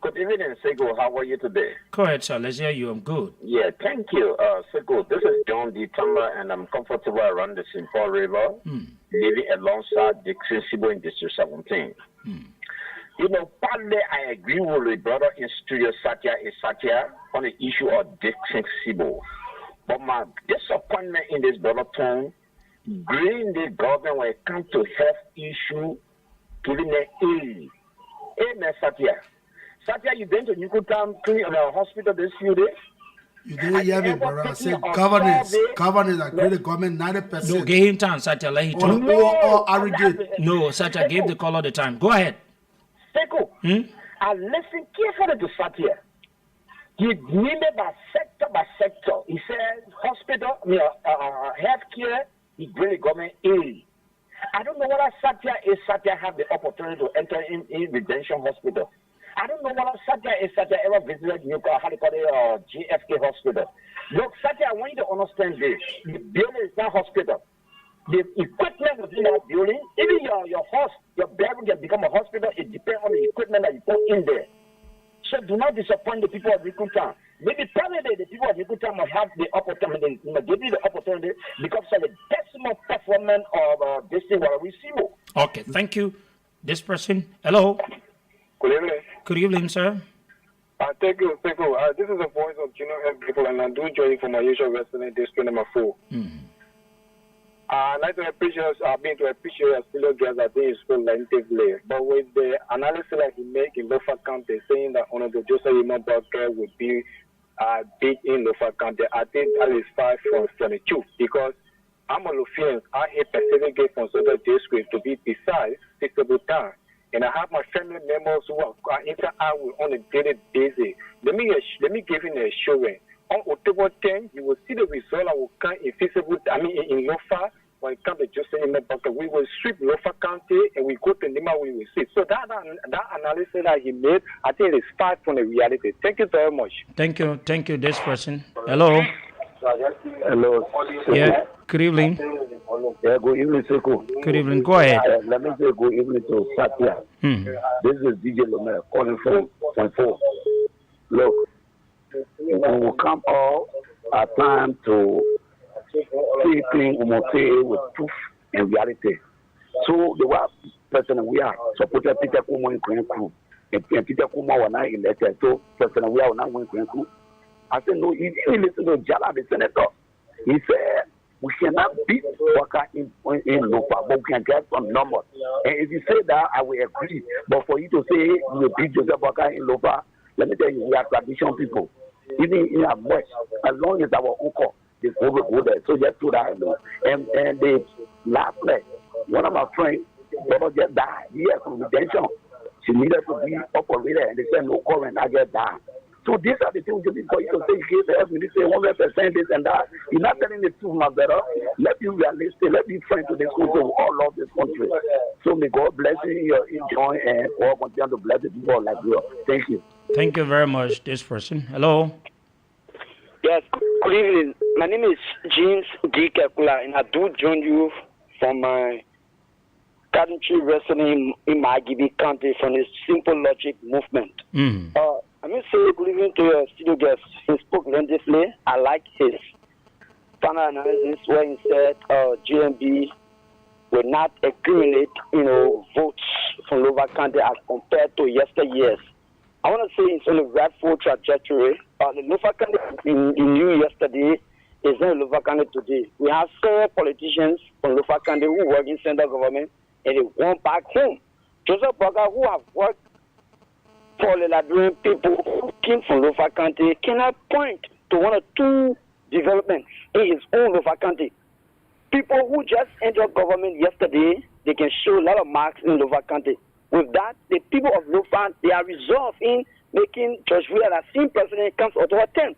[SPEAKER 3] Good evening, Sego. How are you today?
[SPEAKER 1] Go ahead, sir. Let's hear you. I'm good.
[SPEAKER 3] Yeah, thank you, Sego. This is John D. Tamba, and I'm comfortable around the St. Paul River, living alongside Dixon Sibo in District 17. You know, partly I agree with the brother in studio Satya is Satya on the issue of Dixon Sibo. But my disappointment in this brother tone, green the government when it comes to health issue, giving the aid. Amen, Satya. Satya, you been to Yukutam hospital this few days?
[SPEAKER 2] You didn't hear me, brother. I said governance agree the government 90%.
[SPEAKER 1] No, give him time, Satya. Let him talk.
[SPEAKER 2] Or arrogate.
[SPEAKER 1] No, Satya, give the caller the time. Go ahead.
[SPEAKER 3] Seko, I listen carefully to Satya. He named it by sector. He said hospital, healthcare, he bring the government aid. I don't know whether Satya have the opportunity to enter in Redemption Hospital. I don't know whether Satya ever visited GFK Hospital. Look, Satya, I want you to understand this. The building is not hospital. The equipment within that building, even your building can become a hospital. It depends on the equipment that you put in there. So do not disappoint the people of Rikutan. Maybe probably the people of Rikutan will have the opportunity, give you the opportunity because of the decimal performance of this thing what we see.
[SPEAKER 1] Okay, thank you. This person, hello.
[SPEAKER 4] Good evening.
[SPEAKER 1] Good evening, sir.
[SPEAKER 4] Thank you. This is the voice of Junior M people, and I do join you from my usual resident district number 4. I'd like to appreciate as fellow guests that they spoke lengthily, but with the analysis that he made in Lofa County, saying that Honorable Joseph Yuma Barker would be big in Lofa County, I think that is far from 22 because I'm a Lufian. I hate Pacific Gate from Southern District to be precise, fixable time. And I have my family members who are interact with on a daily basis. Let me give you an assurance. On October 10, you will see the result that will come in in Lofa. When it comes to Joseph Yuma, we will sweep Lofa County and we go to Lima, we will see. So that analysis that he made, I think it is far from the reality. Thank you very much.
[SPEAKER 1] Thank you, this person. Hello.
[SPEAKER 5] Hello.
[SPEAKER 1] Yeah, good evening.
[SPEAKER 5] Yeah, good evening, Seko.
[SPEAKER 1] Good evening, go ahead.
[SPEAKER 5] Let me say good evening to Satya. This is DJ Lomer calling from 4. Look, we will come all our time to see things with proof and reality. So the one person we are supported Peter Kumo in Korean crew. And Peter Kumo was not elected, so person we are not in Korean crew. I said, no, he didn't listen to Jala, the senator. He said, we cannot beat Waka in Lofa, but we can get some numbers. And if you say that, I will agree. But for you to say you will beat Joseph Waka in Lofa, let me tell you, we are tradition people. Even in our voice, as long as our uncle is over there. So just to that, and the last night, one of my friends, brother just died. He had some redemption. She needed to be operated, and they said no current, I get died. So these are the things you need for you to say, you help me, say 100% this and that. You're not telling the truth, my brother. Let me realistic, let me friend to this country. We all love this country. So may God bless you, enjoy, and all continue to bless the people like you. Thank you.
[SPEAKER 1] Thank you very much, this person. Hello.
[SPEAKER 6] Yes, good evening. My name is James D. Kekula, and I do join you from my country wrestling in Magibi County from the Simple Logic movement. I mean, say good evening to your studio guest. He spoke lengthily. I like his final analysis where he said GMB will not accumulate, votes from Lower County as compared to yesteryears. I want to say it's on a rightful trajectory. The Lower County in knew yesterday is not Lower County today. We have several politicians from Lower County who work in central government and they went back home. Joseph Burger, who have worked for the Liberian people who came from Lower County, cannot point to one or two developments in his own Lower County. People who just entered government yesterday, they can show a lot of marks in Lower County. With that, the people of Lower, they are resolved in making George Weah as same president comes out to attend.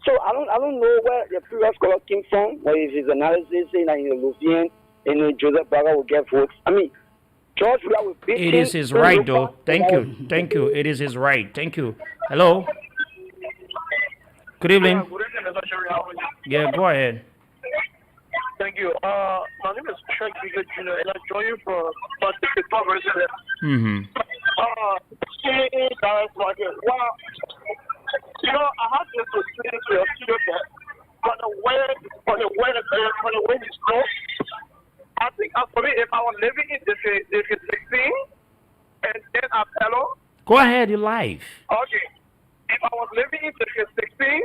[SPEAKER 6] So I don't know where the previous caller came from, or if his analysis saying that Louvian and Joseph Burger will get votes. I mean, George Weah will beat him.
[SPEAKER 1] It is his right, though. Thank you. It is his right. Thank you. Hello. Good evening. Yeah, go ahead.
[SPEAKER 4] Thank you. My name is Chuck Bigger Jr. and I join you for the conversation. Direct market. Well, I have this experience with a studio that on the way it's low. I think for me, if I was living in District 16 and then Apello.
[SPEAKER 1] Go ahead, you're live.
[SPEAKER 4] Okay. If I was living in District 16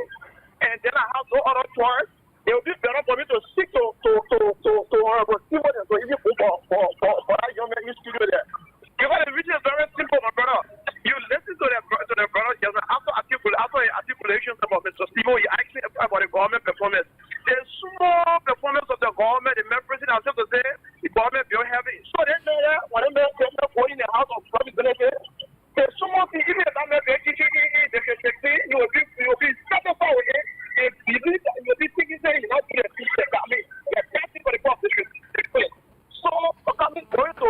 [SPEAKER 4] and then I have no other choice, it would be better for me to stick to Honorable Stephen and to even for that young man in studio there. Because the reason is very simple, my brother. You listen to the brother just after articulations about Mr. Stephen, you actually about the government performance. The small performance of the government, the main president has to say the government very heavy. So then when they go in the house of public benefit, there's so much even if that may be you will be satisfied with it. If you believe that you'll be thinking that you're not doing a piece that means you're passing for the politician. So coming going to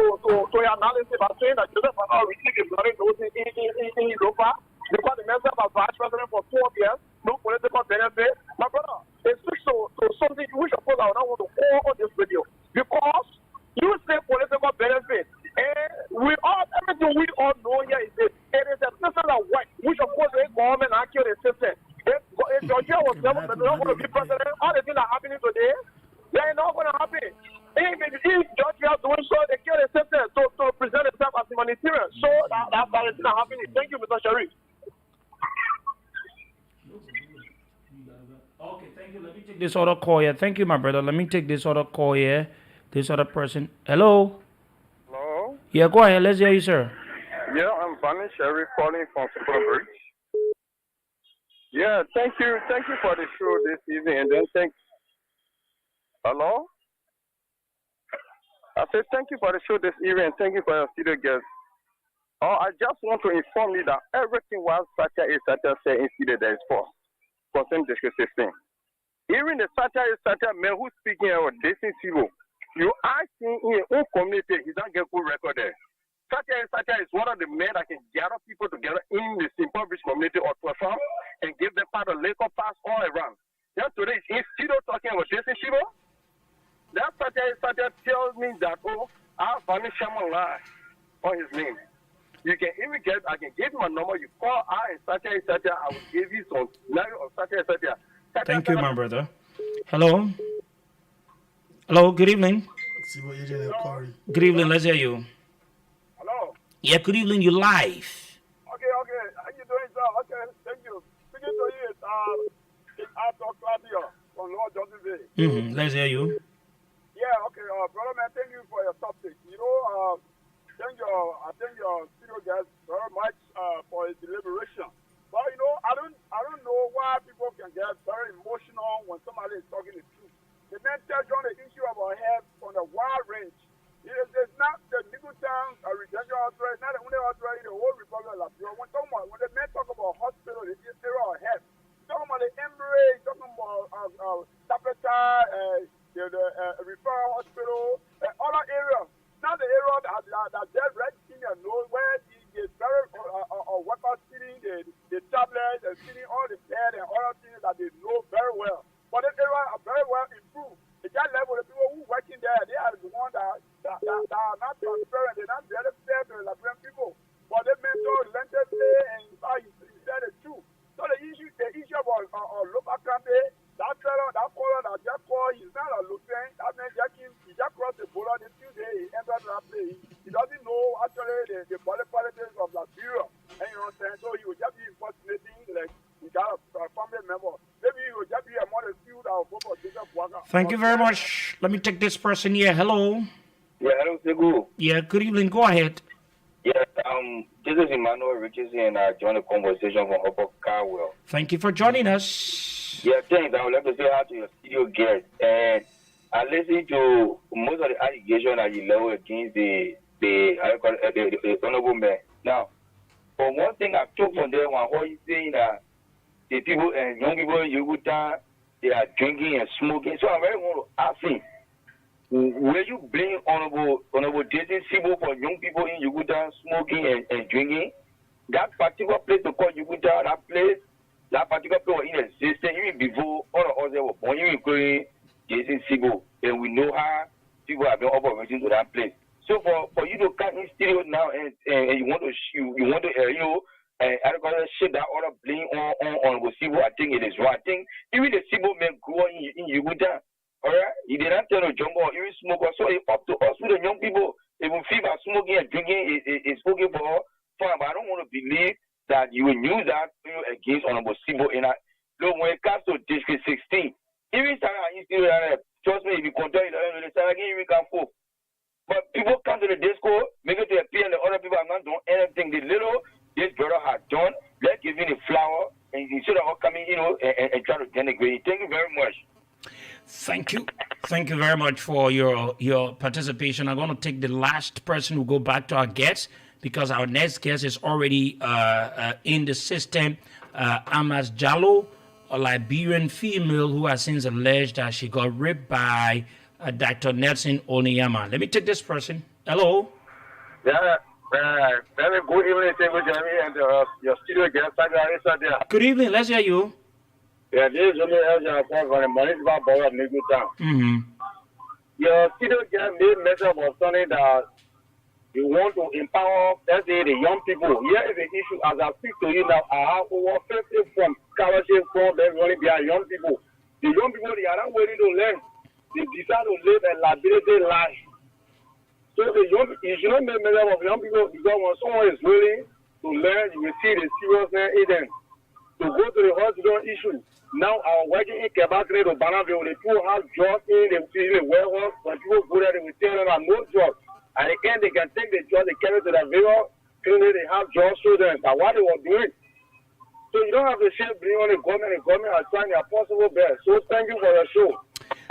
[SPEAKER 4] your analysis by saying that Joseph Burger received his money in Europa because the member was vice president for 12 years, no political benefit. My brother, it speaks to something which of course I would not want to call on this video. Because you say political benefit, and everything we all know here is that it is a system of work, which of course the government actually system. If Georgia was not going to be president, all the things that are happening today, they're not going to happen. If Georgia is doing so, they kill the system to present itself as humanitarian. So that's the thing that's happening. Thank you, Mr. Sharif.
[SPEAKER 1] Okay, thank you. Let me take this other call here. Thank you, my brother. Let me take this other call here. This other person. Hello?
[SPEAKER 4] Hello?
[SPEAKER 1] Yeah, go ahead. Let's hear you, sir.
[SPEAKER 4] Yeah, I'm Vanny Sharif calling from Superbridge. Yeah, thank you for the show this evening, and then Hello? I said thank you for the show this evening, and thank you for your studio guest. I just want to inform you that everything was Satya said in studio that is false concerning District 16. Even the Satya man who's speaking about this in Sibo, you are seeing in your own community, he doesn't get good record there. Satya is one of the men that can gather people together in the Simple Beach community or perform and give them part of Lake Pass all around. Then today, is Tito talking about this in Shibo? That Satya tells me that, I have Vanny Shaman lie on his name. You can even I can give him a number, you call I and Satya, I will give you some number of Satya.
[SPEAKER 1] Thank you, my brother. Hello? Hello, good evening. Good evening, let's hear you.
[SPEAKER 4] Hello?
[SPEAKER 1] Yeah, good evening, you live.
[SPEAKER 4] Okay. How you doing, sir? Okay, thank you. Speaking to you is Arthur Claudio from Lord Johnson Bay.
[SPEAKER 1] Let's hear you.
[SPEAKER 4] Yeah, okay, brother man, thank you for your topic. I thank your studio guys very much for his deliberation. But I don't know why people can get very emotional when somebody is talking the truth. The man touched on the issue about health on the wide range. It's not the legal terms, a residential authority, not the only authority in the whole Republic of Liberia. When the men talk about hospital, it's just area of health. Talking about the Embrace, talking about Tapeta, the referral hospital, other areas. Not the area that they're right in their nose where the very workers sitting, the tablets, and sitting all the bed and other things that they know very well. But that area are very well improved. At that level, the people who working there, they are the ones that are not transferred local campaign. That fellow, that caller that just called, he's not a lieutenant. That man he just crossed the border the Tuesday, he entered that place. He doesn't know actually the politics of Liberia. And you know what I'm saying? So he will just be impersonating, like, he got a family member. Maybe he will just be a model feud that will go for Joseph Waka.
[SPEAKER 1] Thank you very much. Let me take this person here. Hello.
[SPEAKER 7] Yeah, hello, Segu.
[SPEAKER 1] Yeah, good evening. Go ahead.
[SPEAKER 7] Yeah, this is Emmanuel Richardson, and I joined the conversation from Upper Carwell.
[SPEAKER 1] Thank you for joining us.
[SPEAKER 7] Yeah, thanks. I would like to say hi to your studio guest. And I listened to most of the allegations that you level against the honorable man. Now, for one thing I took from there, when he's saying that the people and young people in Uganda, they are drinking and smoking. So I very want to ask him, will you blame Honorable Jason Sibo for young people in Uganda smoking and drinking? That particular place to call Uganda, that particular place was in existence even before all of us were born, even including Jason Sibo. And we know how people have been operating to that place. So for you to come in studio now and you want to shit that other blame on Sibo, I think it is wrong. I think even the Sibo men grew up in Uganda. Alright, he did not tell the jungle or even smoker. So it's up to us with the young people. If we feel about smoking and drinking is okay for all, fine. But I don't want to believe that you will use that against Honorable Sibo. And look, when it comes to District 16, even trust me, if you contact again, we can fall. But people come to the disco, make it to appear, and the other people are not doing anything. The little this brother has done, let's give him a flower, and instead of all coming, and try to denigrate. Thank you very much.
[SPEAKER 1] Thank you. Thank you very much for your participation. I'm going to take the last person who go back to our guest because our next guest is already in the system. Amas Jallo, a Liberian female who has since alleged that she got raped by Dr. Nelson Oniyama. Let me take this person. Hello.
[SPEAKER 4] Yeah, very good evening, Jeremy, and your studio guest.
[SPEAKER 1] Good evening. Let's hear you.
[SPEAKER 4] Yeah, this is only for the municipal board of Nigu Town.
[SPEAKER 1] Mm-hmm.
[SPEAKER 4] Your studio guest made mention of something that you want to empower, let's say, the young people. Here is the issue. As I speak to you now, I have over 50 from scholarship from them only behind young people. The young people, they are not waiting to learn. They decide to live a liability life. So you should not make mention of young people because when someone is willing to learn, you will see the seriousness in them. To go to the hospital issue. Now I'm working in Quebec to Banaville. The people have jobs in the warehouse. When people go there, they will tell them no job. At the end, they can take the job, they carry it to the vehicle, they have jobs to them. That's what they were doing. So you don't have to share blame on the government. The government are trying their possible best. So thank you for your show.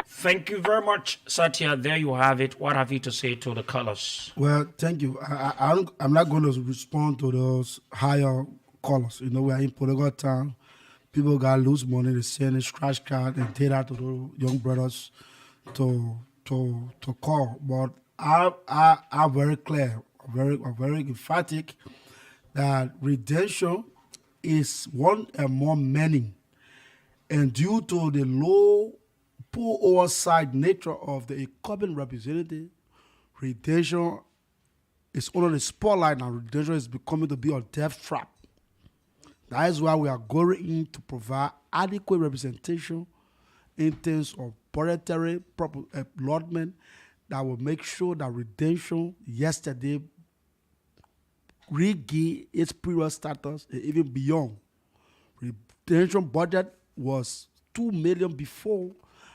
[SPEAKER 1] Thank you very much, Satya. There you have it. What have you to say to the callers?
[SPEAKER 2] Well, thank you. I'm not going to respond to those higher callers. We are in Polygon town. People got lose money. They send a scratch card and data to the young brothers to call. But I'm very clear, very emphatic that redemption is one and more many. And due to the low, poor oversight nature of the incumbent representative, redemption is under the spotlight now. Redemption is becoming to be a death trap. That is why we are going in to provide adequate representation in terms of budgetary allotment that will make sure that redemption yesterday regain its previous status and even beyond. Redemption budget was $2 million before.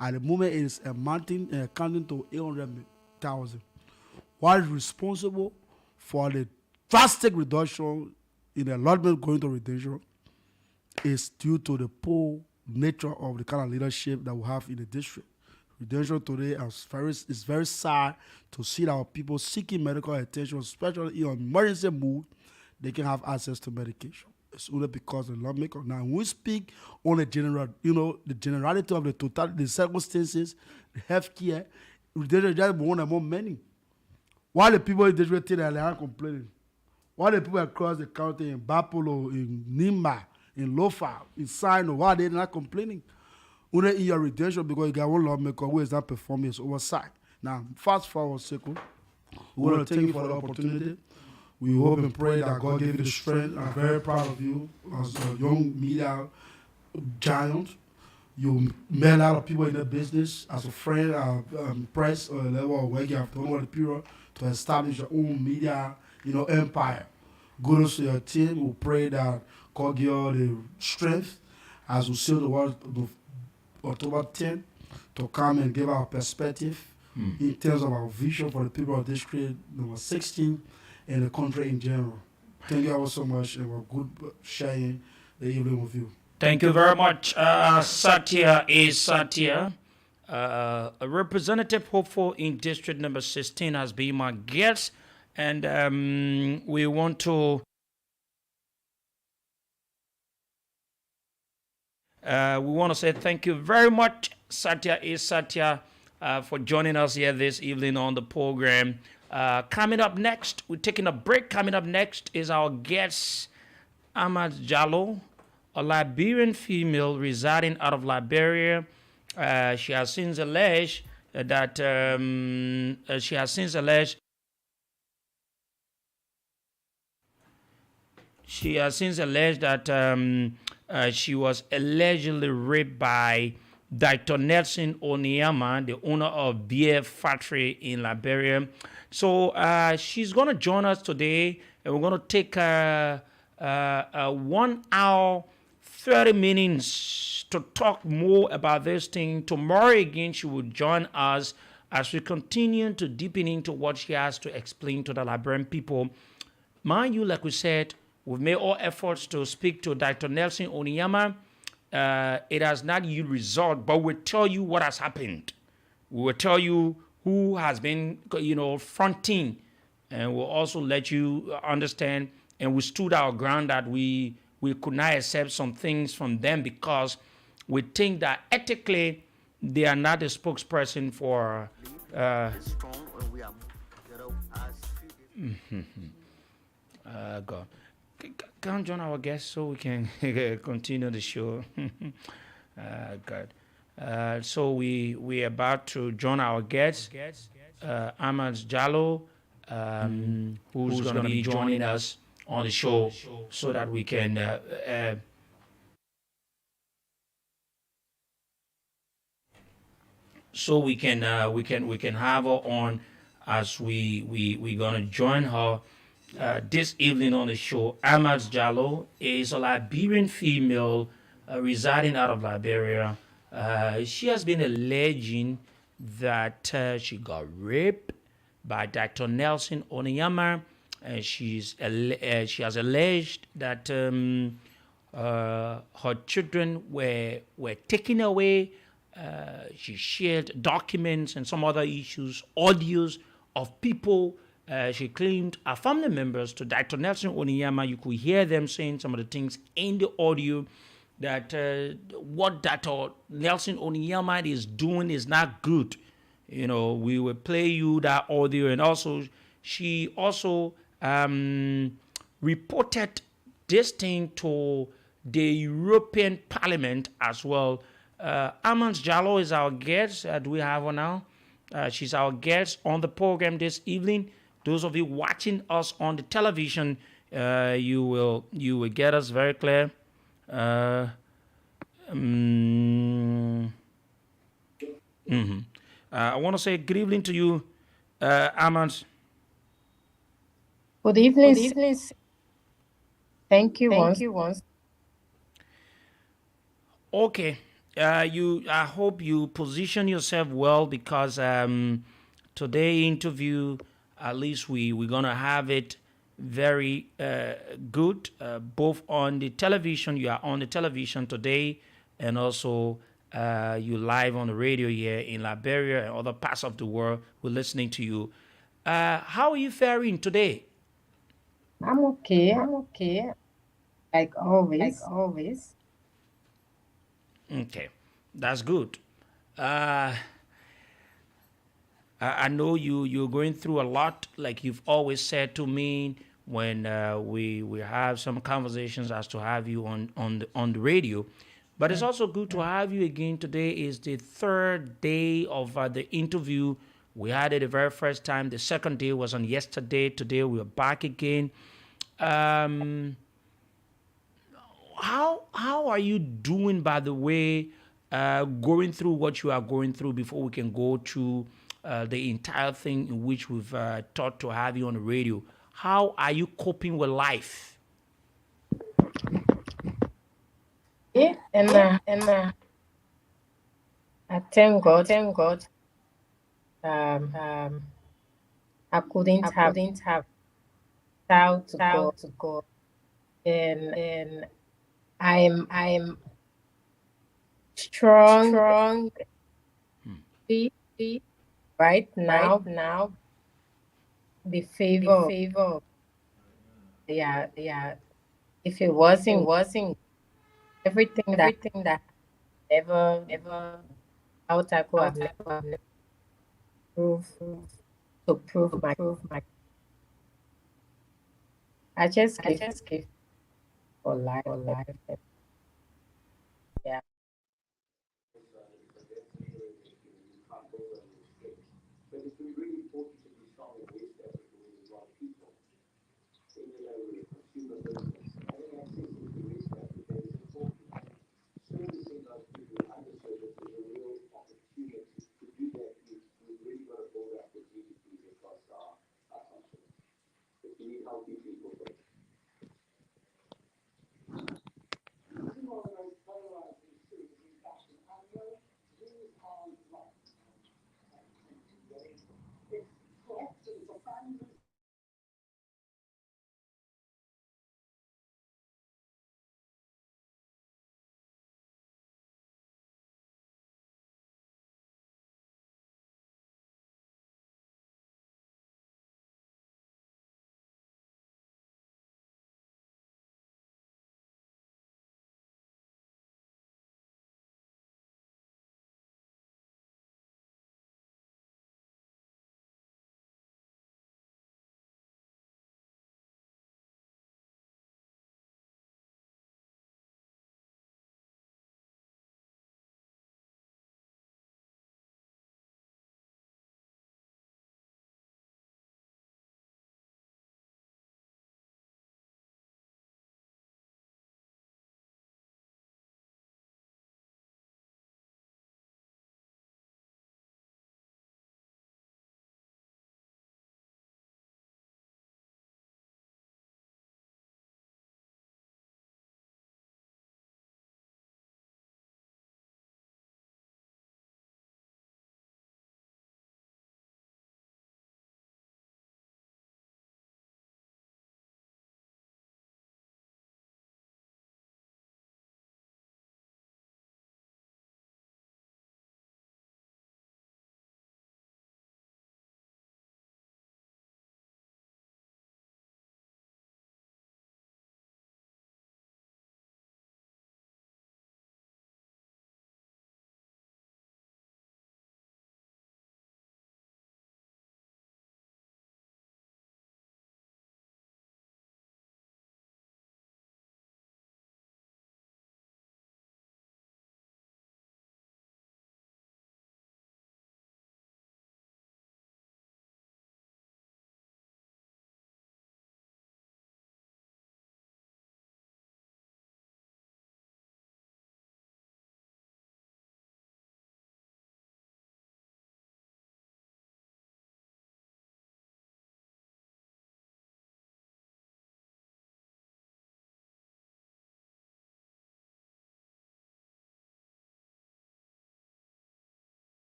[SPEAKER 2] At the moment, it is accounting to 800,000. What is responsible for the drastic reduction in the allotment going to redemption is due to the poor nature of the kind of leadership that we have in the district. Redemption today is very sad to see our people seeking medical attention, especially in an emergency mood. They can have access to medication. It's only because the lawmaker. Now, when we speak on the the generality of the circumstances, the healthcare, redemption just one and more many. Why the people in the district they are complaining? Why the people across the county in Bapolo, in Nimba, in Lofa, in Sino, why they not complaining? Only in your redemption because you got one lawmaker who is not performing his oversight. Now, fast forward, Seko. We want to thank you for the opportunity. We hope and pray that God give you the strength. I'm very proud of you as a young media giant. You met a lot of people in the business as a friend, press or level of work. You have done over the period to establish your own media, empire. Kudos to your team. We pray that God give you all the strength as we seal the world October 10th to come and give our perspective in terms of our vision for the people of district number 16 and the country in general. Thank you all so much, and we're good sharing the evening with you.
[SPEAKER 1] Thank you very much. Satya is Satya. A representative hopeful in district number 16 has been my guest, and we want to say thank you very much, Satya is Satya, for joining us here this evening on the program. Coming up next, we're taking a break. Coming up next is our guest, Ahmad Jallo, a Liberian female residing out of Liberia. She has since alleged that she was allegedly raped by Dr. Nelson Onyama, the owner of beer factory in Liberia. So she's going to join us today, and we're going to take a 1 hour, 30 minutes to talk more about this thing. Tomorrow again, she will join us as we continue to deepen into what she has to explain to the Liberian people. Mind you, like we said, we've made all efforts to speak to Dr. Nelson Onyama. It has not yielded result, but we'll tell you what has happened. We will tell you who has been, fronting, and we'll also let you understand, and we stood our ground that we could not accept some things from them because we think that ethically they are not a spokesperson for. God. Can join our guests so we can continue the show. God. So we're about to join our guest, Ahmad Jallo, who's going to be joining us on the show so that we can have her on as we're going to join her this evening on the show. Ahmad Jallo is a Liberian female residing out of Liberia. She has been alleging that she got raped by Dr. Nelson Onyama. She has alleged that her children were taken away. She shared documents and some other issues, audios of people she claimed are family members to Dr. Nelson Onyama. You could hear them saying some of the things in the audio that what Dr. Nelson Onyama is doing is not good. We will play you that audio, and also she also reported this thing to the European Parliament as well. Ahmad Jallo is our guest. Do we have her now? She's our guest on the program this evening. Those of you watching us on the television, you will get us very clear. I want to say good evening to you, Ahmad.
[SPEAKER 8] Good evening. Thank you once.
[SPEAKER 1] Okay. I hope you position yourself well because today interview, at least we're gonna have it very good, both on the television. You are on the television today, and also you live on the radio here in Liberia and other parts of the world. We're listening to you. How are you faring today?
[SPEAKER 8] I'm okay. Like always.
[SPEAKER 1] Okay, that's good. I know you're going through a lot, like you've always said to me when we have some conversations as to have you on the radio. But it's also good to have you again. Today is the third day of the interview. We had it the very first time. The second day was on yesterday. Today we are back again. How how are you doing, by the way, going through what you are going through before we can go to the entire thing in which we've thought to have you on the radio? How are you coping with life?
[SPEAKER 8] Yeah, and I thank God. I couldn't have out to go, and I'm strong right now. The favor, yeah. If it wasn't everything that ever out, I could have never prove my. I just give for life. Yeah.